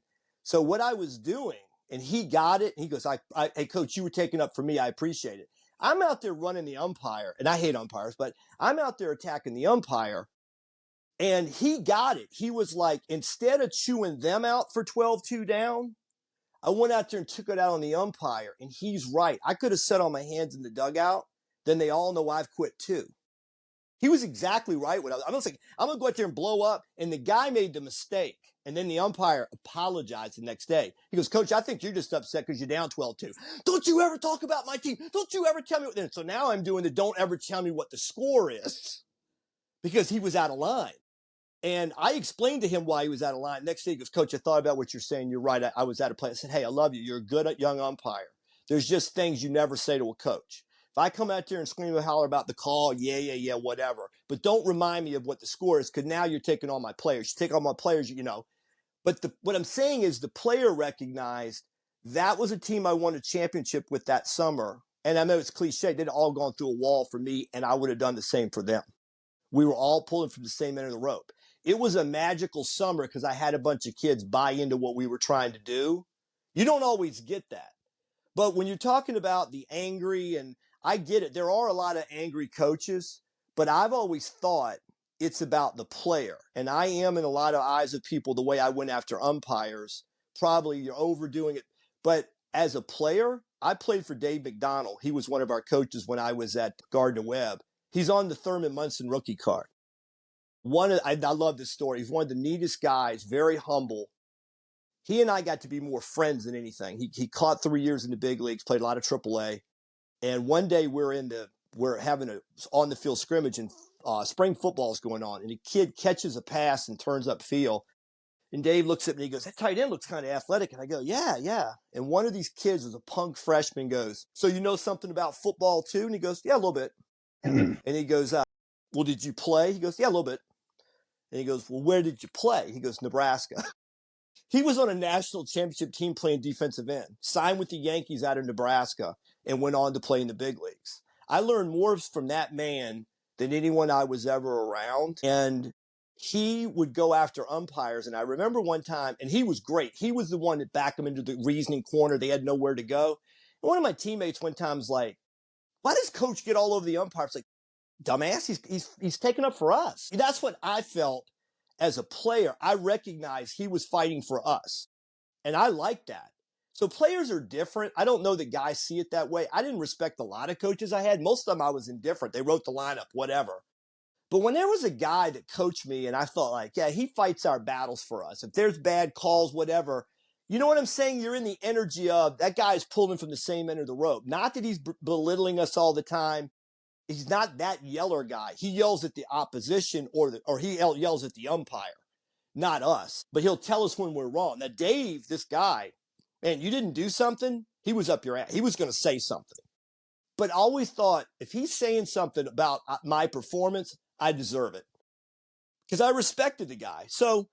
So what I was doing, and he got it. And he goes, hey, Coach, you were taking up for me. I appreciate it. I'm out there running the umpire, and I hate umpires, but I'm out there attacking the umpire. And he got it. He was like, instead of chewing them out for 12-2 down, I went out there and took it out on the umpire, and he's right. I could have sat on my hands in the dugout. Then they all know I've quit too. He was exactly right. I was like, I'm going to go out there and blow up. And the guy made the mistake. And then the umpire apologized the next day. He goes, Coach, I think you're just upset because you're down 12-2. Don't you ever talk about my team. Don't you ever tell me what. So now I'm doing the don't ever tell me what the score is because he was out of line. And I explained to him why he was out of line. Next day he goes, Coach, I thought about what you're saying. You're right. I was out of place. I said, hey, I love you. You're a good young umpire. There's just things you never say to a coach. If I come out there and scream and holler about the call, yeah, whatever. But don't remind me of what the score is because now you're taking on my players. You take on my players, But what I'm saying is the player recognized that was a team I won a championship with that summer. And I know it's cliche. They'd all gone through a wall for me, and I would have done the same for them. We were all pulling from the same end of the rope. It was a magical summer because I had a bunch of kids buy into what we were trying to do. You don't always get that. But when you're talking about the angry, and I get it, there are a lot of angry coaches, but I've always thought it's about the player. And I am in a lot of eyes of people the way I went after umpires. Probably you're overdoing it. But as a player, I played for Dave McDonald. He was one of our coaches when I was at Gardner Webb. He's on the Thurman Munson rookie card. I love this story. He's one of the neatest guys, very humble. He and I got to be more friends than anything. He caught 3 years in the big leagues, played a lot of AAA. And one day we're having a on the field scrimmage, and spring football is going on, and a kid catches a pass and turns up field. And Dave looks at me and he goes, that tight end looks kind of athletic. And I go, yeah. And one of these kids was a punk freshman, goes, so you know something about football too? And he goes, yeah, a little bit. And he goes, well, did you play? He goes, yeah, a little bit. And he goes, well, where did you play? He goes, Nebraska. He was on a national championship team playing defensive end, signed with the Yankees out of Nebraska, and went on to play in the big leagues. I learned more from that man than anyone I was ever around. And he would go after umpires. And I remember one time, and he was great. He was the one that backed them into the reasoning corner. They had nowhere to go. And one of my teammates one time was like, why does coach get all over the umpires? Like, dumbass, he's taking up for us. That's what I felt as a player. I recognized he was fighting for us. And I like that. So players are different. I don't know that guys see it that way. I didn't respect a lot of coaches I had. Most of them I was indifferent. They wrote the lineup, whatever. But when there was a guy that coached me and I felt like, yeah, he fights our battles for us. If there's bad calls, whatever, you know what I'm saying? You're in the energy of that guy's pulling from the same end of the rope. Not that he's belittling us all the time. He's not that yeller guy. He yells at the opposition or he yells at the umpire, not us. But he'll tell us when we're wrong. Now, Dave, this guy, man, you didn't do something, he was up your ass. He was going to say something. But I always thought, if he's saying something about my performance, I deserve it. Because I respected the guy. So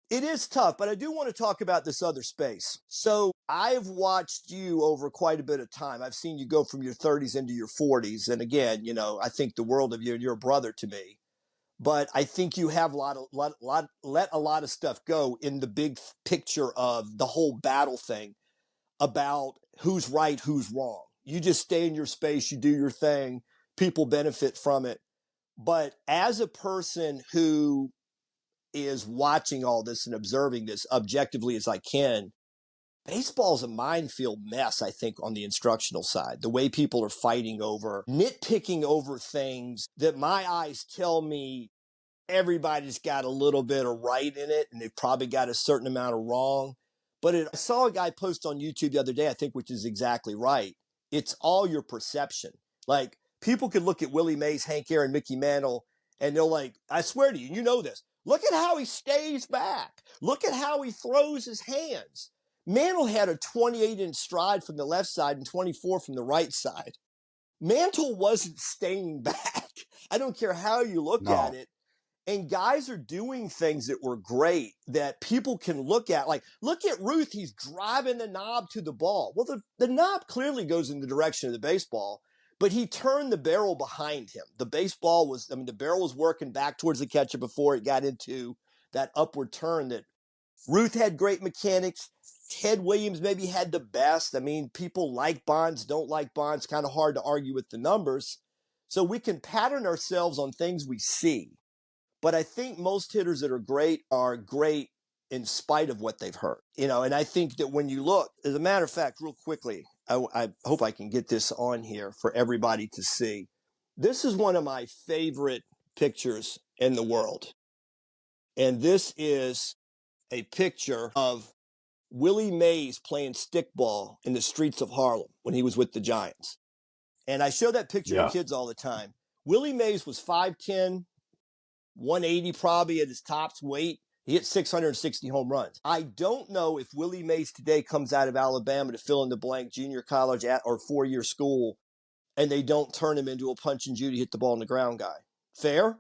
it is tough, but I do want to talk about this other space. So I've watched you over quite a bit of time. I've seen you go from your 30s into your 40s. And again, you know, I think the world of you, and you're a brother to me. But I think you have let a lot of stuff go in the big picture of the whole battle thing about who's right, who's wrong. You just stay in your space, you do your thing, people benefit from it. But as a person who is watching all this and observing this objectively as I can, baseball is a minefield mess, I think, on the instructional side. The way people are fighting over, nitpicking over things that my eyes tell me everybody's got a little bit of right in it, and they've probably got a certain amount of wrong. But I saw a guy post on YouTube the other day, I think, which is exactly right. It's all your perception. Like, people could look at Willie Mays, Hank Aaron, Mickey Mantle, and they're like, I swear to you, you know this. Look at how he stays back. Look at how he throws his hands. Mantle had a 28-inch stride from the left side and 24 from the right side. Mantle wasn't staying back. I don't care how you look at it. And guys are doing things that were great that people can look at. Like, look at Ruth. He's driving the knob to the ball. Well, the knob clearly goes in the direction of the baseball, but he turned the barrel behind him. The barrel was working back towards the catcher before it got into that upward turn that Ruth had great mechanics. Ted Williams maybe had the best. I mean, people like Bonds, don't like Bonds. Kind of hard to argue with the numbers. So we can pattern ourselves on things we see. But I think most hitters that are great in spite of what they've heard. You know, and I think that when you look, as a matter of fact, real quickly, I hope I can get this on here for everybody to see. This is one of my favorite pictures in the world. And this is a picture of Willie Mays playing stickball in the streets of Harlem when he was with the Giants. And I show that picture to kids all the time. Willie Mays was 5'10", 180 probably at his top's weight. He hit 660 home runs. I don't know if Willie Mays today comes out of Alabama to fill in the blank junior college or four-year school, and they don't turn him into a punch and Judy hit the ball on the ground guy. Fair?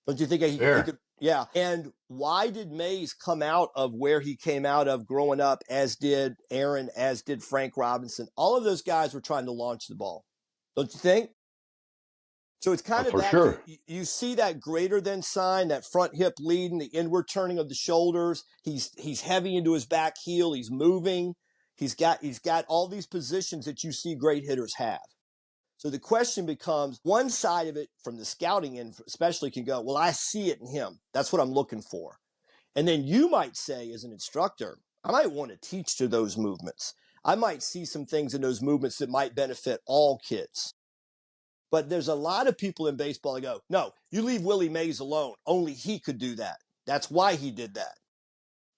Don't you think he could? Yeah. And why did Mays come out of where he came out of growing up, as did Aaron, as did Frank Robinson? All of those guys were trying to launch the ball. Don't you think? So it's kind of for back sure. You see that greater than sign, that front hip leading, the inward turning of the shoulders. He's heavy into his back heel. He's moving. He's got all these positions that you see great hitters have. So the question becomes, one side of it from the scouting end especially can go, well, I see it in him. That's what I'm looking for. And then you might say, as an instructor, I might want to teach to those movements. I might see some things in those movements that might benefit all kids. But there's a lot of people in baseball that go, no, you leave Willie Mays alone. Only he could do that. That's why he did that.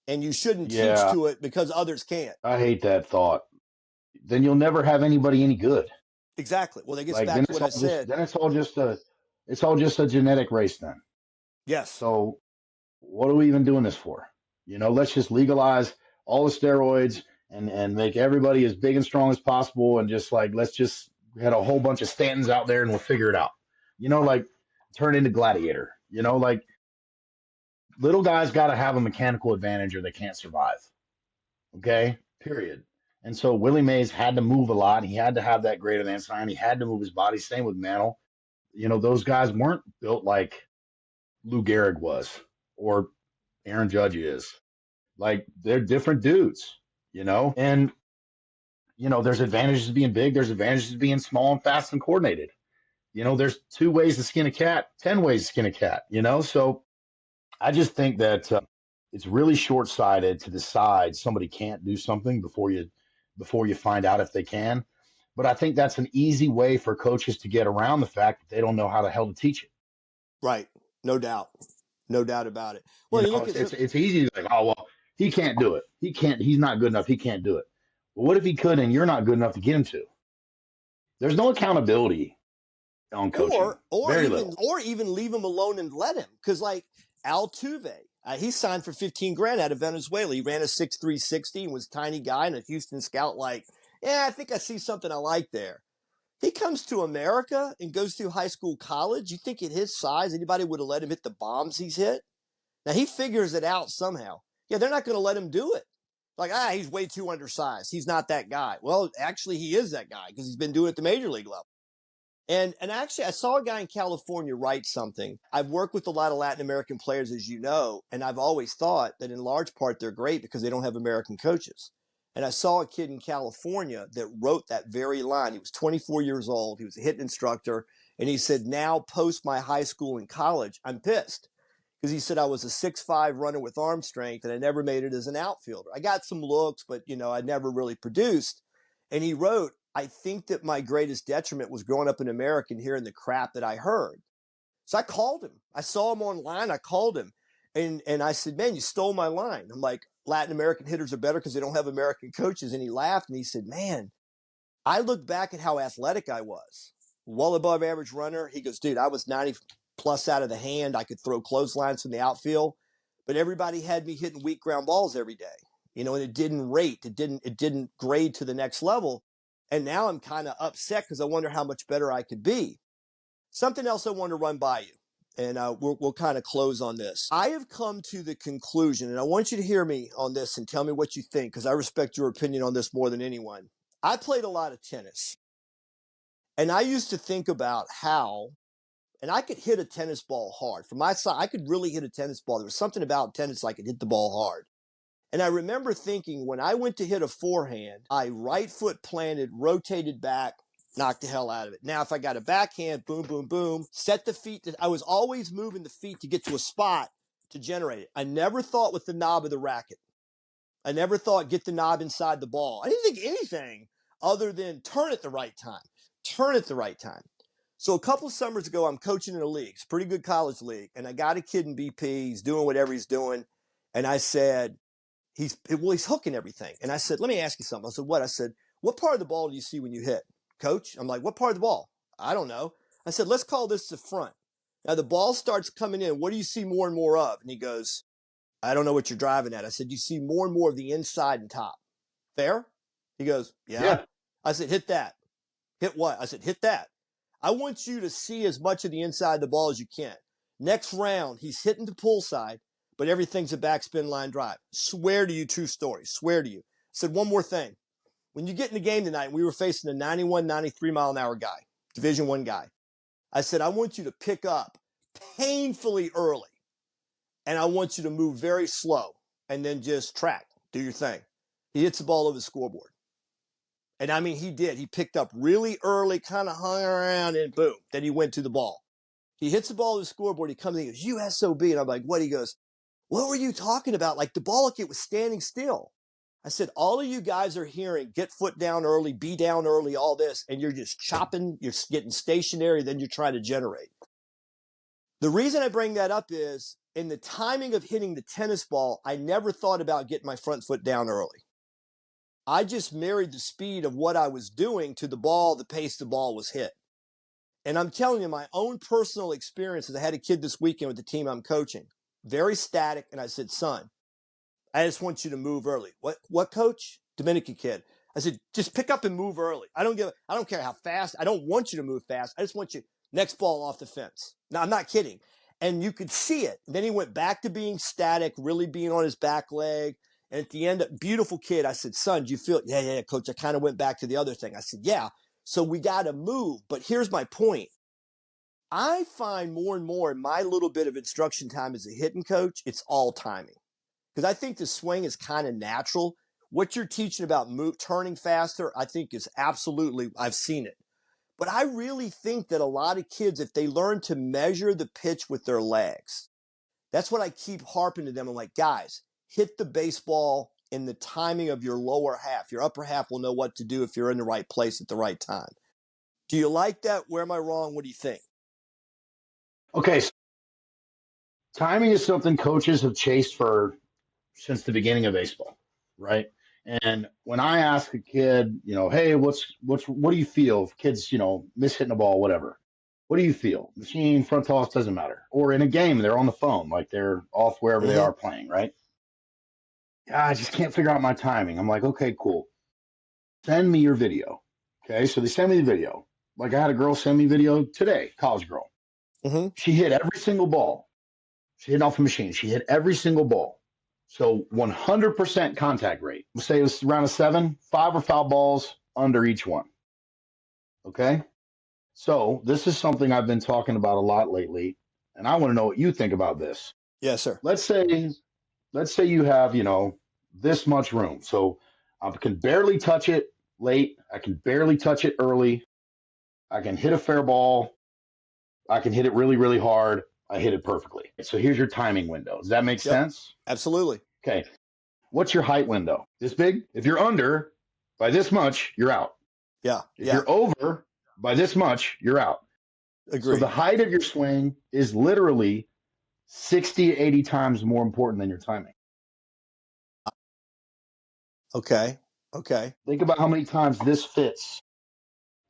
And you shouldn't teach to it because others can't. I hate that thought. then you'll never have anybody any good. Exactly. Well, that gets Like back then to what I said. it's all just a genetic race then. Yes. So what are we even doing this for? Let's just legalize all the steroids and make everybody as big and strong as possible, and just like let's just get a whole bunch of Stantons out there and we'll figure it out. Like turn into Gladiator. Like little guys got to have a mechanical advantage or they can't survive. Okay, period. And so Willie Mays had to move a lot. He had to have that great advance line. He had to move his body. Same with Mantle. Those guys weren't built like Lou Gehrig was or Aaron Judge is. Like they're different dudes, and there's advantages to being big. There's advantages to being small and fast and coordinated. There's 2 ways to skin a cat, 10 ways to skin a cat, So I just think that it's really short-sighted to decide somebody can't do something before you find out if they can. But I think that's an easy way for coaches to get around the fact that they don't know how the hell to teach it. Right. No doubt. No doubt about it. Well, you look at it's easy to be like, oh, well, he can't do it. He's not good enough. He can't do it. Well, what if he could and you're not good enough to get him to? There's no accountability on coaching. or even leave him alone and let him. Because like Altuve, he signed for $15,000 out of Venezuela. He ran a 6.3 60 and was a tiny guy, and a Houston scout like, I think I see something I like there. He comes to America and goes through high school, college. You think at his size, anybody would have let him hit the bombs he's hit? Now, he figures it out somehow. Yeah, they're not going to let him do it. Like, he's way too undersized. He's not that guy. Well, actually, he is that guy because he's been doing it at the major league level. And actually, I saw a guy in California write something. I've worked with a lot of Latin American players, as you know, and I've always thought that in large part they're great because they don't have American coaches. And I saw a kid in California that wrote that very line. He was 24 years old. He was a hitting instructor. And he said, now post my high school and college, I'm pissed. Because he said I was a 6'5" runner with arm strength and I never made it as an outfielder. I got some looks, but, I never really produced. And he wrote, I think that my greatest detriment was growing up in America and hearing the crap that I heard. So I called him. I saw him online. I called him. And I said, man, you stole my line. I'm like, Latin American hitters are better because they don't have American coaches. And he laughed and he said, man, I look back at how athletic I was. Well above average runner. He goes, dude, I was 90 plus out of the hand. I could throw clotheslines from the outfield, but everybody had me hitting weak ground balls every day, and it didn't rate. It didn't grade to the next level. And now I'm kind of upset because I wonder how much better I could be. Something else I want to run by you. And we'll kind of close on this. I have come to the conclusion, and I want you to hear me on this and tell me what you think, because I respect your opinion on this more than anyone. I played a lot of tennis, and I used to think about how, and I could hit a tennis ball hard. From my side, I could really hit a tennis ball. There was something about tennis I could hit the ball hard. And I remember thinking when I went to hit a forehand, I right foot planted, rotated back, knock the hell out of it. Now, if I got a backhand, boom, boom, boom, set the feet. I was always moving the feet to get to a spot to generate it. I never thought with the knob of the racket. I never thought get the knob inside the ball. I didn't think anything other than turn at the right time. Turn at the right time. So a couple of summers ago, I'm coaching in a league. It's a pretty good college league. And I got a kid in BP. He's doing whatever he's doing. And I said, he's hooking everything. And I said, let me ask you something. I said, what? I said, what part of the ball do you see when you hit? Coach? I'm like, what part of the ball? I don't know. I said, let's call this the front. Now the ball starts coming in. What do you see more and more of? And he goes, I don't know what you're driving at. I said, you see more and more of the inside and top. Fair? He goes, yeah. I said, hit that. Hit what? I said, hit that. I want you to see as much of the inside of the ball as you can. Next round, he's hitting the pull side, but everything's a backspin line drive. Swear to you, true story. Swear to you. I said, one more thing. When you get in the game tonight, we were facing a 91, 93 mile an hour guy, Division I guy. I said, I want you to pick up painfully early, and I want you to move very slow, and then just track, do your thing. He hits the ball over the scoreboard. And I mean, he did. He picked up really early, kind of hung around, and boom, then he went to the ball. He hits the ball over the scoreboard. He comes in, he goes, USOB. And I'm like, what? He goes, what were you talking about? Like the ball like it was standing still. I said, all of you guys are hearing, get foot down early, be down early, all this, and you're just chopping, you're getting stationary, then you're trying to generate. The reason I bring that up is, in the timing of hitting the tennis ball, I never thought about getting my front foot down early. I just married the speed of what I was doing to the ball, the pace the ball was hit. And I'm telling you, my own personal experiences, I had a kid this weekend with the team I'm coaching, very static. And I said, son, I just want you to move early. What coach? Dominican kid. I said, just pick up and move early. I don't care how fast. I don't want you to move fast. I just want you next ball off the fence. Now, I'm not kidding. And you could see it. Then he went back to being static, really being on his back leg. And at the end, beautiful kid. I said, son, do you feel? Yeah, coach. I kind of went back to the other thing. I said, yeah. So we got to move. But here's my point. I find more and more in my little bit of instruction time as a hitting coach, it's all timing. Because I think the swing is kind of natural. What you're teaching about turning faster, I think is absolutely, I've seen it. But I really think that a lot of kids, if they learn to measure the pitch with their legs, that's what I keep harping to them. I'm like, guys, hit the baseball in the timing of your lower half. Your upper half will know what to do if you're in the right place at the right time. Do you like that? Where am I wrong? What do you think? Okay. So timing is something coaches have chased since the beginning of baseball, right? And when I ask a kid, hey, what do you feel if kids, miss hitting the ball, whatever? What do you feel? Machine, front toss, doesn't matter. Or in a game, they're on the phone, like they're off wherever they are playing, right? I just can't figure out my timing. I'm like, okay, cool. Send me your video. Okay, so they send me the video. Like I had a girl send me video today, college girl. Mm-hmm. She hit every single ball. She hit off the machine. She hit every single ball. So 100% contact rate. We'll say it was around a 7, 5 were foul balls under each one. Okay? So this is something I've been talking about a lot lately, and I want to know what you think about this. Yes, sir. Let's say you have, this much room. So I can barely touch it late. I can barely touch it early. I can hit a fair ball. I can hit it really, really hard. I hit it perfectly. So here's your timing window. Does that make sense? Absolutely. Okay. What's your height window? This big? If you're under by this much, you're out. Yeah. If you're over by this much, you're out. Agreed. So the height of your swing is literally 60 to 80 times more important than your timing. Okay. Think about how many times this fits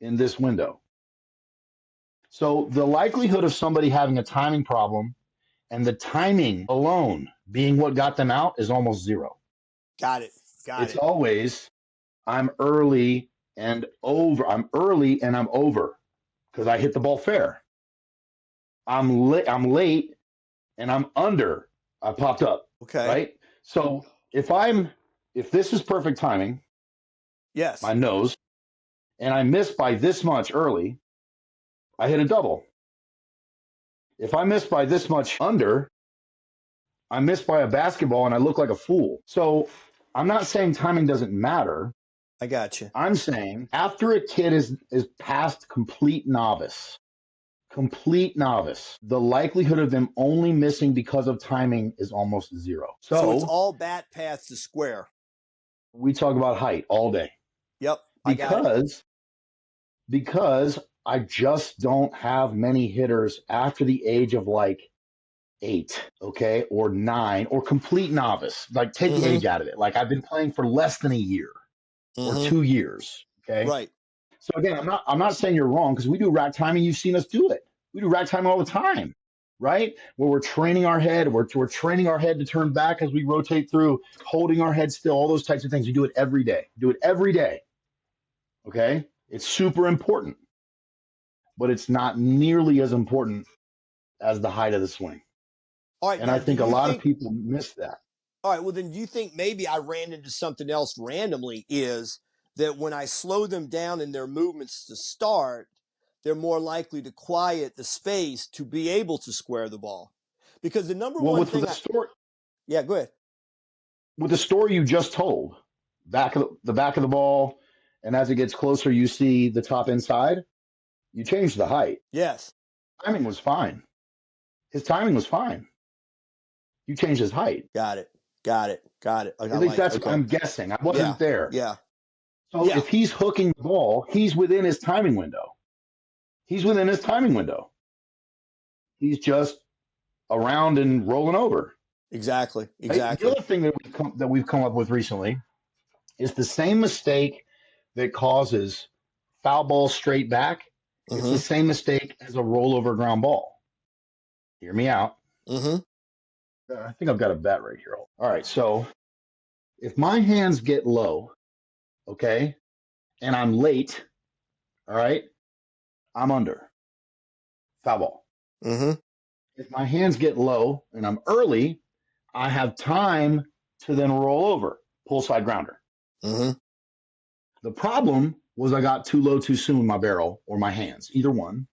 in this window. So the likelihood of somebody having a timing problem and the timing alone being what got them out is almost zero. Got it. It's always, I'm early and over. I'm early and I'm over because I hit the ball fair. I'm late and I'm under. I popped up. Okay. Right? So if this is perfect timing, yes, my nose, and I miss by this much early, I hit a double. If I miss by this much under, I miss by a basketball and I look like a fool. So I'm not saying timing doesn't matter. I got you. I'm saying after a kid is past complete novice, the likelihood of them only missing because of timing is almost zero. So it's all bat paths to square. We talk about height all day. Yep. Because I just don't have many hitters after the age of like 8, okay, or 9, or complete novice. Like take the age out of it. Like I've been playing for less than a year or 2 years, okay? Right. So again, I'm not saying you're wrong because we do rack timing. You've seen us do it. We do rack timing all the time, right? Where we're training our head. We're training our head to turn back as we rotate through, holding our head still, all those types of things. We do it every day. Okay? It's super important. But it's not nearly as important as the height of the swing. All right. And I think a lot of people miss that. All right. Well, then do you think maybe I ran into something else randomly is that when I slow them down in their movements to start, they're more likely to quiet the space to be able to square the ball. Because the number one thing Yeah, go ahead. With the story you just told, the back of the ball, and as it gets closer, you see the top inside. You changed the height. Yes. Timing was fine. His timing was fine. You changed his height. Got it. At least that's what I'm guessing. I wasn't there. Yeah. So if he's hooking the ball, he's within his timing window. He's just around and rolling over. Exactly. The other thing that we've come up with recently It's the same mistake that causes foul ball straight back. It's the same mistake as a rollover ground ball. Hear me out. I think I've got a bet right here. All right. So if my hands get low, okay, and I'm late, all right, I'm under foul ball. If my hands get low and I'm early, I have time to then roll over, pull side grounder. The problem was I got too low too soon with my barrel or my hands, either one.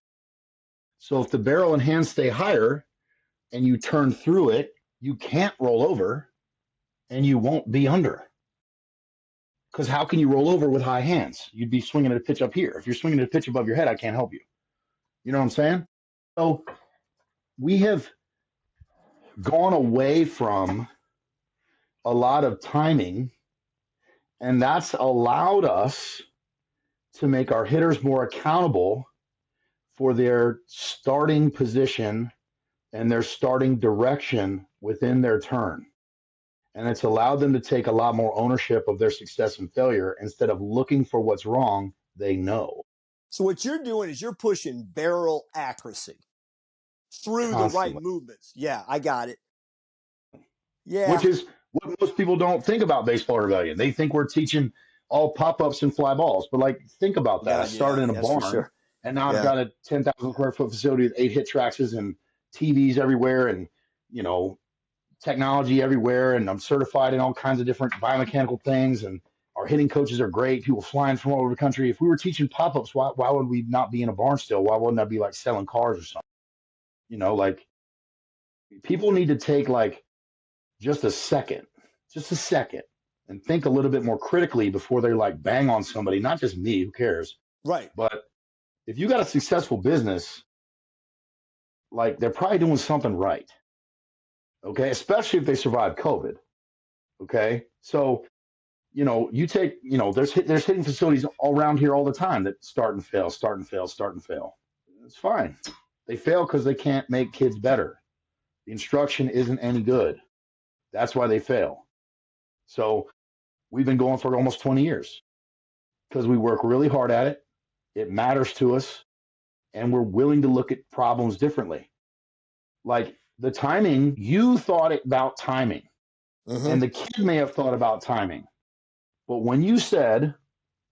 So if the barrel and hands stay higher and you turn through it, you can't roll over and you won't be under. Because how can you roll over with high hands? You'd be swinging at a pitch up here. If you're swinging at a pitch above your head, I can't help you. You know what I'm saying? So we have gone away from a lot of timing, and that's allowed us to make our hitters more accountable for their starting position and their starting direction within their turn. And it's allowed them to take a lot more ownership of their success and failure instead of looking for what's wrong. They know. So what you're doing is you're pushing barrel accuracy through Constantly. the right movements. Yeah, I got it. Yeah. Which is what most people don't think about baseball rebellion. They think we're teaching all pop-ups and fly balls. But like, think about that. I started in a barn, and now I've got a 10,000 square foot facility with 8 hit traxes and TVs everywhere, and technology everywhere, and I'm certified in all kinds of different biomechanical things, and our hitting coaches are great, people flying from all over the country. If we were teaching pop-ups, why would we not be in a barn still? Why wouldn't that be like selling cars or something? Like, people need to take like just a second, and think a little bit more critically before they like bang on somebody. Not just me, who cares? Right. But if you got a successful business, like, they're probably doing something right. Okay, especially if they survive COVID. Okay, so you take there's hitting facilities all around here all the time that start and fail. It's fine. They fail because they can't make kids better. The instruction isn't any good. That's why they fail. So we've been going for almost 20 years because we work really hard at it. It matters to us, and we're willing to look at problems differently. Like, the timing, you thought about timing, and the kid may have thought about timing. But when you said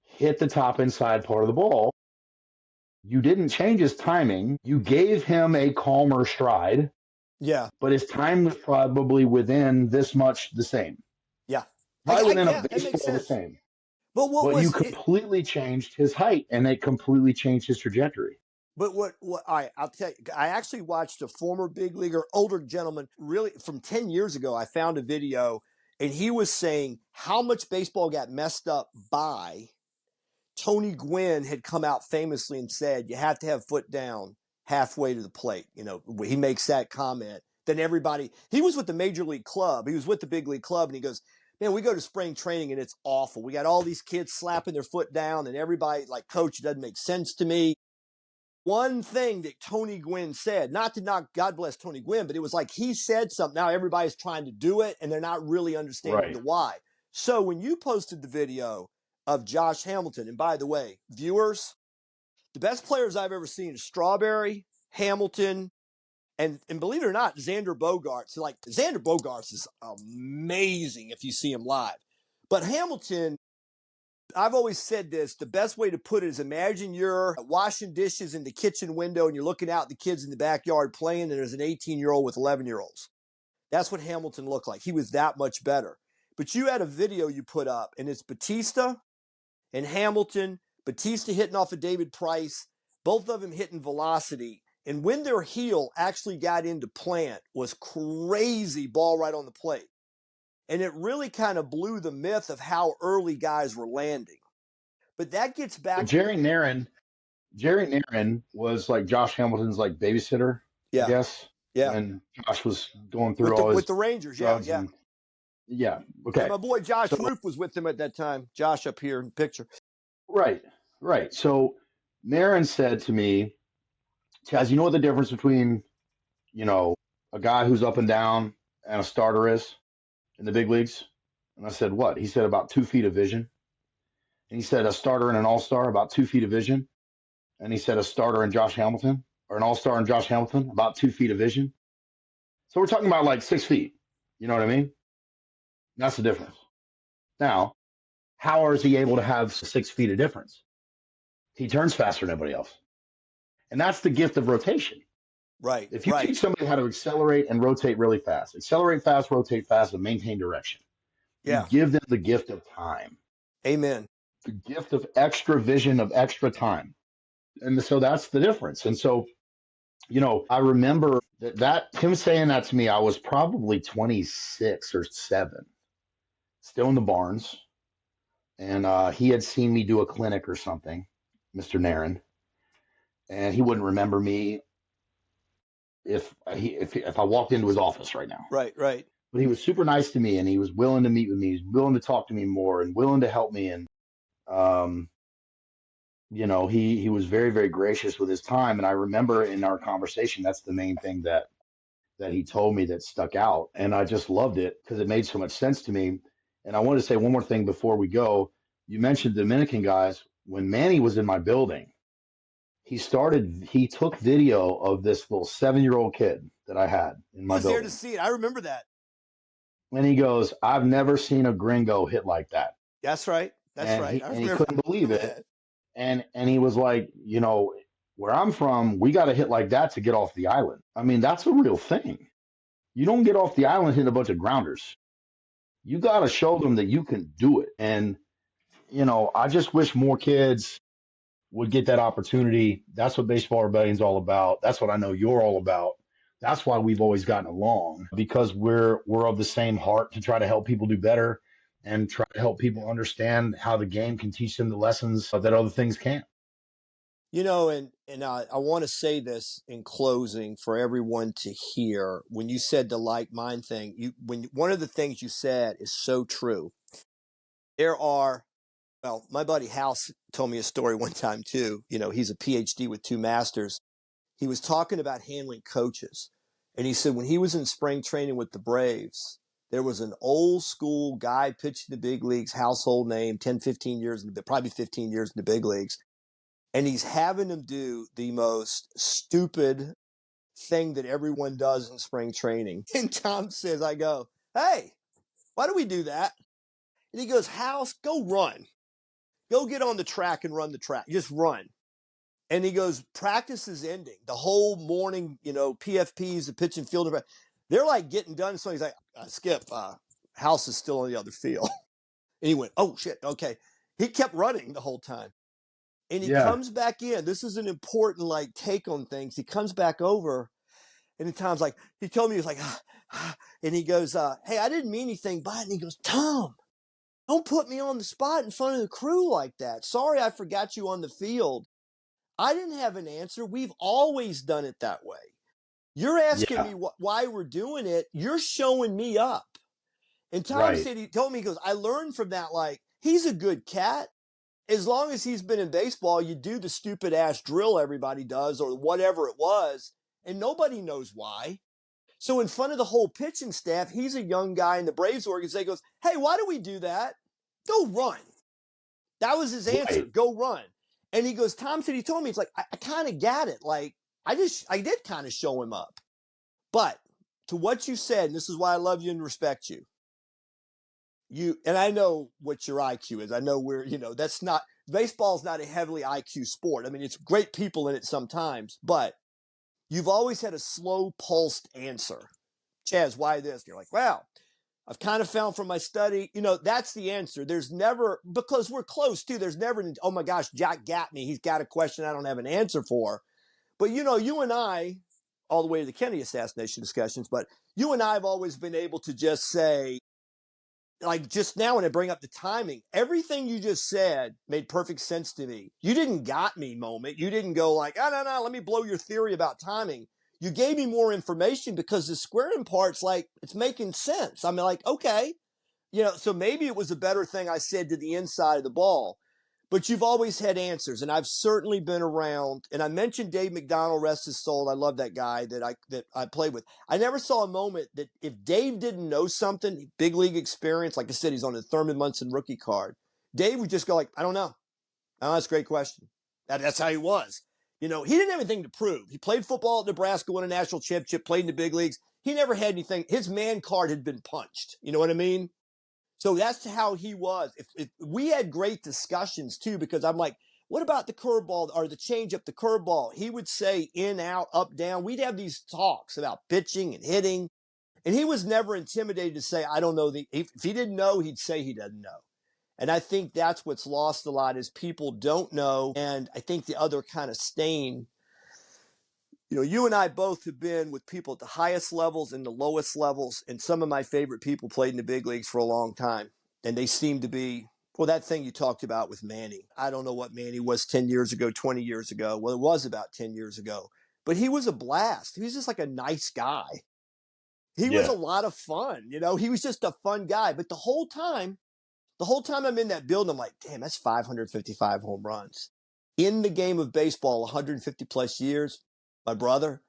hit the top inside part of the ball, you didn't change his timing. You gave him a calmer stride. Yeah. But his time was probably within this much the same. Yeah. Probably within a baseball the same. But you completely changed his height, and it completely changed his trajectory. But I'll tell you, I actually watched a former big leaguer, older gentleman, really from 10 years ago. I found a video, and he was saying how much baseball got messed up by Tony Gwynn had come out famously and said, you have to have foot down halfway to the plate. He makes that comment. Then he was with the major league club. He was with the big league club, and he goes, man, we go to spring training and it's awful. We got all these kids slapping their foot down, and everybody like, coach, it doesn't make sense to me. One thing that Tony Gwynn said, not to knock, God bless Tony Gwynn, but it was like he said something. Now everybody's trying to do it, and they're not really understanding the why. So when you posted the video of Josh Hamilton, and by the way, viewers, the best players I've ever seen is Strawberry, Hamilton, and believe it or not, Xander Bogaerts. Like, Xander Bogaerts is amazing if you see him live. But Hamilton, I've always said this, the best way to put it is imagine you're washing dishes in the kitchen window and you're looking out at the kids in the backyard playing, and there's an 18-year-old with 11-year-olds. That's what Hamilton looked like. He was that much better. But you had a video you put up, and it's Batista and Hamilton, Batista hitting off of David Price, both of them hitting velocity. And when their heel actually got into plant was crazy, ball right on the plate. And it really kind of blew the myth of how early guys were landing. But that gets back. Jerry Narron was like Josh Hamilton's like babysitter, I guess. Yeah. And Josh was going through all his with the Rangers, Okay. And my boy Josh Roof was with them at that time. Josh up here in the picture. Right. So Narron said to me, Chaz, you know what the difference between, a guy who's up and down and a starter is in the big leagues? And I said, what? He said, about 2 feet of vision. And he said, a starter and an all-star, about 2 feet of vision. And he said, a starter and Josh Hamilton, or an all-star and Josh Hamilton, about 2 feet of vision. So we're talking about like 6 feet. You know what I mean? That's the difference. Now, how is he able to have 6 feet of difference? He turns faster than everybody else. And that's the gift of rotation. Right. If you teach somebody how to accelerate and rotate really fast, accelerate fast, rotate fast, and maintain direction, you give them the gift of time. Amen. The gift of extra vision, of extra time. And so that's the difference. And so, I remember that him saying that to me, I was probably 26 or 7, still in the Barnes. And he had seen me do a clinic or something, Mr. Nairn. And he wouldn't remember me if I walked into his office right now. Right. But he was super nice to me, and he was willing to meet with me. He was willing to talk to me more and willing to help me. And, he was very, very gracious with his time. And I remember in our conversation, that's the main thing that he told me that stuck out. And I just loved it because it made so much sense to me. And I wanted to say one more thing before we go. You mentioned Dominican guys. When Manny was in my building, he took video of this little 7-year-old kid that I had in my building. I was there to see it. I remember that. And he goes, I've never seen a gringo hit like that. That's right. Right. And he couldn't believe it. And he was like, where I'm from, we got to hit like that to get off the island. I mean, that's a real thing. You don't get off the island hitting a bunch of grounders. You got to show them that you can do it. And, I just wish more kids would get that opportunity. That's what Baseball Rebellion's all about. That's what I know you're all about. That's why we've always gotten along, because we're of the same heart to try to help people do better and try to help people understand how the game can teach them the lessons that other things can't. And I want to say this in closing for everyone to hear. When you said the like mind thing, one of the things you said is so true. My buddy House told me a story one time too. He's a PhD with 2 masters. He was talking about handling coaches. And he said when he was in spring training with the Braves, there was an old school guy pitching the big leagues, household name, 10, 15 years, probably 15 years in the big leagues. And he's having them do the most stupid thing that everyone does in spring training. And Tom says, I go, hey, why do we do that? And he goes, House, go run. Go get on the track and run the track. Just run. And he goes, practice is ending. The whole morning, PFPs, the pitch and field, they're like getting done. So he's like, Skip, House is still on the other field. And he went, oh, shit, okay. He kept running the whole time. And he comes back in. This is an important take on things. He comes back over, and Tom's like, he told me, he was like, and he goes, hey, I didn't mean anything by it. And he goes, Tom, don't put me on the spot in front of the crew like that. Sorry, I forgot you on the field. I didn't have an answer. We've always done it that way. You're asking me why we're doing it. You're showing me up. And Tom said, he told me, he goes, I learned from that, he's a good cat. As long as he's been in baseball, you do the stupid ass drill everybody does or whatever it was, and nobody knows why. So in front of the whole pitching staff, he's a young guy in the Braves organization, goes, hey, why do we do that? Go run. That was his answer. Go run. And he goes, Tom said, he told me, it's like, I kind of got it. I did kind of show him up. But to what you said, and this is why I love you and respect you. And I know what your IQ is. I know baseball's not a heavily IQ sport. I mean, it's great people in it sometimes, but you've always had a slow pulsed answer. Chaz, why this? And you're like, well, I've kind of found from my study, that's the answer. There's never, because we're close too, there's never, oh my gosh, Jack got me. He's got a question I don't have an answer for. But you and I, all the way to the Kennedy assassination discussions, but you and I have always been able to just say, just now when I bring up the timing, everything you just said made perfect sense to me. You didn't got me moment. You didn't go no, let me blow your theory about timing. You gave me more information because the squaring part's it's making sense. I'm okay. So maybe it was a better thing I said to the inside of the ball. but you've always had answers. And I've certainly been around. And I mentioned Dave McDonald, rest his soul. I love that guy that I played with. I never saw a moment that if Dave didn't know something, big league experience, like I said, he's on the Thurman Munson rookie card. Dave would just go like, I don't know. Oh, that's a great question. That's how he was. He didn't have anything to prove. He played football at Nebraska, won a national championship, played in the big leagues. He never had anything. His man card had been punched. You know what I mean? So that's how he was. If we had great discussions too, because I'm like, what about the curveball or the changeup, the curveball? He would say in, out, up, down. We'd have these talks about pitching and hitting. And he was never intimidated to say, I don't know. If he didn't know, he'd say he doesn't know. And I think that's what's lost a lot is people don't know. And I think the other kind of stain, you and I both have been with people at the highest levels and the lowest levels. And some of my favorite people played in the big leagues for a long time. And they seem to be, well, that thing you talked about with Manny. I don't know what Manny was 10 years ago, 20 years ago. Well, it was about 10 years ago. But he was a blast. He was just like a nice guy. He was a lot of fun. He was just a fun guy. But the whole time I'm in that building, I'm like, damn, that's 555 home runs. In the game of baseball, 150 plus years, my brother,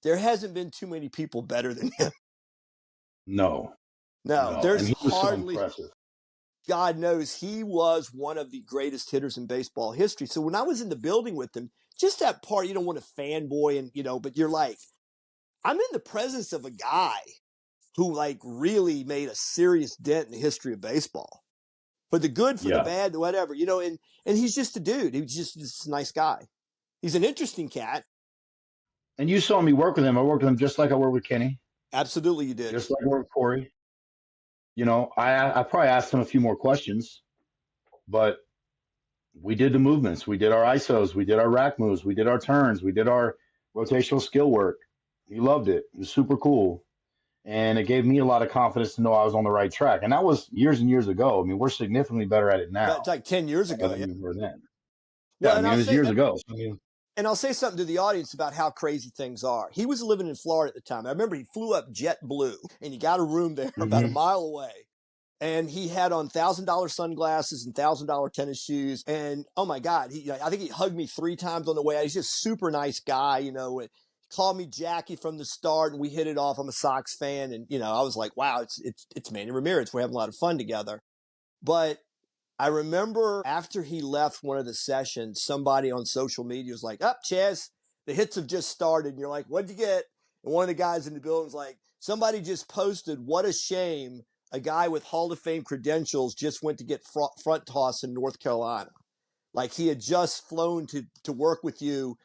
there hasn't been too many people better than him. No. There's and he was hardly, so impressive. God knows he was one of the greatest hitters in baseball history. So when I was in the building with him, just that part, you don't want to fanboy and, but you're like, I'm in the presence of a guy who like really made a serious dent in the history of baseball. For the good, for the bad, whatever, and he's just a dude. He's just a nice guy. He's an interesting cat. And you saw me work with him. I worked with him just like I worked with Kenny. Absolutely, you did. Just like I worked with Corey. I probably asked him a few more questions, but we did the movements. We did our ISOs. We did our rack moves. We did our turns. We did our rotational skill work. He loved it. It was super cool. And it gave me a lot of confidence to know I was on the right track. And that was years and years ago. I mean, we're significantly better at it now. It's like 10 years ago. Than we were then. Well, it was years ago. And I'll say something to the audience about how crazy things are. He was living in Florida at the time. I remember he flew up JetBlue, and he got a room there about a mile away. And he had on $1,000 sunglasses and $1,000 tennis shoes. And oh my God, I think he hugged me 3 times on the way out. He's just a super nice guy, He called me Jackie from the start, and we hit it off. I'm a Sox fan, and I was like, wow, it's Manny Ramirez. We're having a lot of fun together. But I remember after he left one of the sessions, somebody on social media was like, Chas, the hits have just started. And you're like, what'd you get? And one of the guys in the building was like, somebody just posted, what a shame. A guy with Hall of Fame credentials just went to get front toss in North Carolina. Like he had just flown to work with you.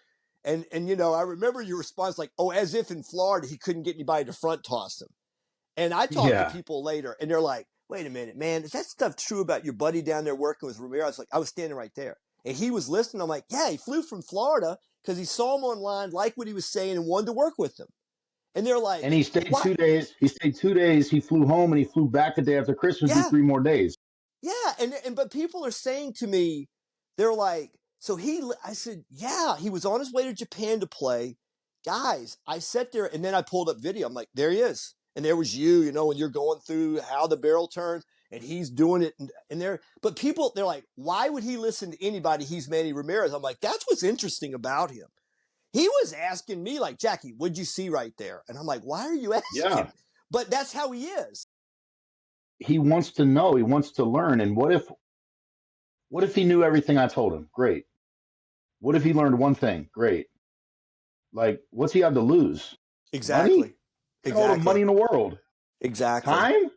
And I remember your response like, oh, as if in Florida, he couldn't get anybody to front toss him. And I talked to people later, and they're like, wait a minute, man, is that stuff true about your buddy down there working with Ramirez? Like, I was standing right there. And he was listening. I'm like, yeah, he flew from Florida because he saw him online, liked what he was saying, and wanted to work with him. And they're like, and he stayed what? 2 days. He stayed 2 days. He flew home, and he flew back the day after Christmas and 3 more days. Yeah. But people are saying to me, they're like, I said, yeah, he was on his way to Japan to play. Guys, I sat there, and then I pulled up video. I'm like, there he is. And there was you, when you're going through how the barrel turns, and he's doing it. But people, they're like, why would he listen to anybody? He's Manny Ramirez. I'm like, that's what's interesting about him. He was asking me like, Jackie, what'd you see right there? And I'm like, why are you asking? Yeah. But that's how he is. He wants to know. He wants to learn. And what if he knew everything I told him? Great. What if he learned one thing? Great. Like, what's he have to lose? Exactly. Money? All the money in the world. Exactly. Time?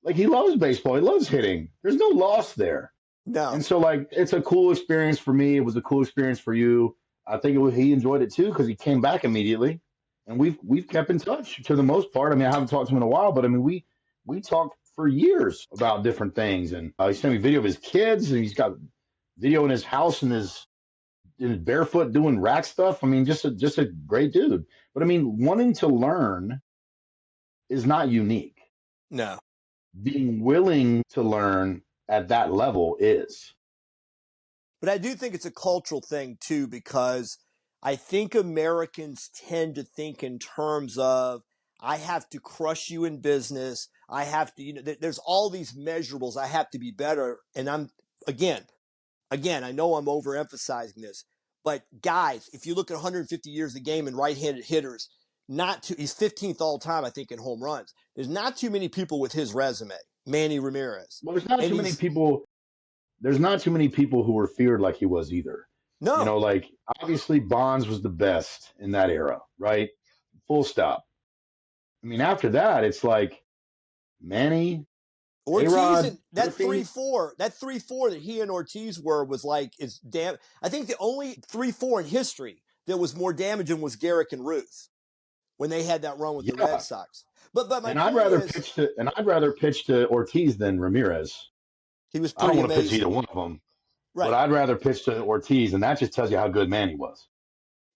Like, he loves baseball. He loves hitting. There's no loss there. No. And so, like, it's a cool experience for me. It was a cool experience for you. I think he enjoyed it, too, because he came back immediately. And we've kept in touch to the most part. I mean, I haven't talked to him in a while, but, I mean, we talked for years about different things. And he sent me video of his kids, and he's got video in his house and his barefoot doing rack stuff. I mean, just a great dude. But, I mean, wanting to learn is not unique. No. Being willing to learn at that level is. But I do think it's a cultural thing too, because I think Americans tend to think in terms of, I have to crush you in business. I have to, there's all these measurables. I have to be better. And again, again, I know I'm overemphasizing this, but guys, if you look at 150 years of game and right-handed hitters, he's 15th all time, I think, in home runs. There's not too many people with his resume, Manny Ramirez. Well, there's not too many people. There's not too many people who were feared like he was either. No. You know, like obviously Bonds was the best in that era, right? Full stop. I mean, after that, it's like Manny, Ortiz, A-Rod, and that Griffey. 3-4 that he and Ortiz were was like I think the only 3-4 in history that was more damaging was Garrick and Ruth when they had that run with the Red Sox. But my and point I'd rather pitch to Ortiz than Ramirez. He was I don't pretty want to pitch amazing. either one of them, right? But I'd rather pitch to Ortiz, and that just tells you how good Manny was.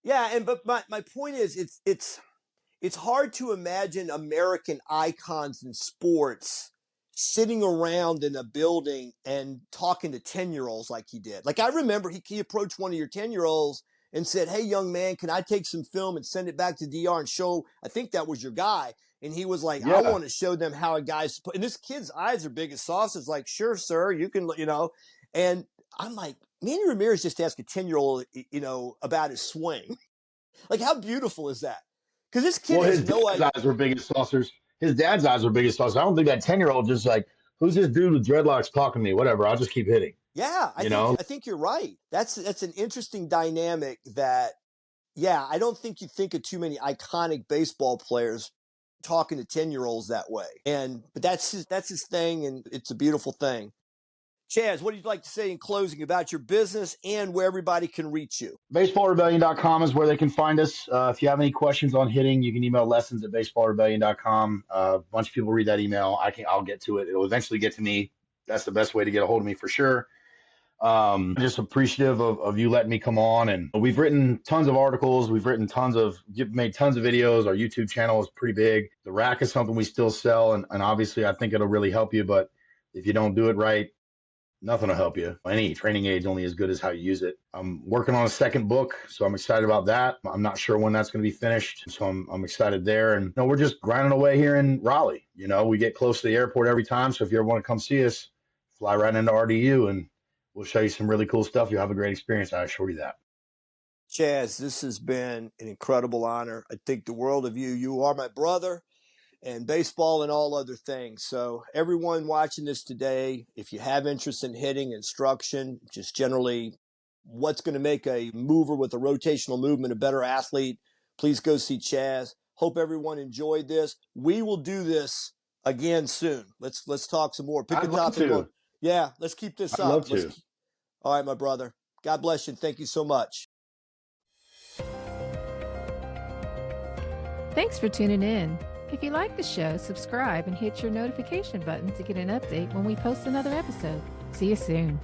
Yeah, but my point is, it's hard to imagine American icons in sports sitting around in a building and talking to 10-year-olds like he did. Like I remember he approached one of your 10-year-olds and said, "Hey, young man, can I take some film and send it back to DR and show?" I think that was your guy. And he was like, "I want to show them how a guy's." And this kid's eyes are big as saucers. Like, "Sure, sir, you can," And I'm like, Manny Ramirez just asked a 10-year-old, about his swing. Like, how beautiful is that? Because this kid has no idea. His eyes were big as saucers. His dad's eyes were big as saucers. I don't think that 10-year-old just like, who's this dude with dreadlocks talking to me? Whatever, I'll just keep hitting. Yeah, I think you're right. That's an interesting dynamic that, yeah, I don't think you think of too many iconic baseball players talking to 10-year-olds that way. But that's his thing, and it's a beautiful thing. Chas, what do you like to say in closing about your business and where everybody can reach you? BaseballRebellion.com is where they can find us. If you have any questions on hitting, you can email lessons@baseballrebellion.com. A bunch of people read that email. I'll get to it. It'll eventually get to me. That's the best way to get a hold of me for sure. Just appreciative of you letting me come on. And we've written tons of articles. We've made tons of videos. Our YouTube channel is pretty big. The rack is something we still sell. And obviously, I think it'll really help you. But if you don't do it right, nothing will help you. Any training aid's only as good as how you use it. I'm working on a second book, so I'm excited about that. I'm not sure when that's going to be finished, so I'm excited there. And we're just grinding away here in Raleigh. We get close to the airport every time, so if you ever want to come see us, fly right into RDU, and we'll show you some really cool stuff. You'll have a great experience. I assure you that. Chas, this has been an incredible honor. I think the world of you. You are my brother. And baseball and all other things. So everyone watching this today, if you have interest in hitting, instruction, just generally what's going to make a mover with a rotational movement a better athlete, please go see Chas. Hope everyone enjoyed this. We will do this again soon. Let's talk some more. Pick a topic. Yeah, let's keep this up. I'd love to. All right, my brother. God bless you. And thank you so much. Thanks for tuning in. If you like the show, subscribe and hit your notification button to get an update when we post another episode. See you soon.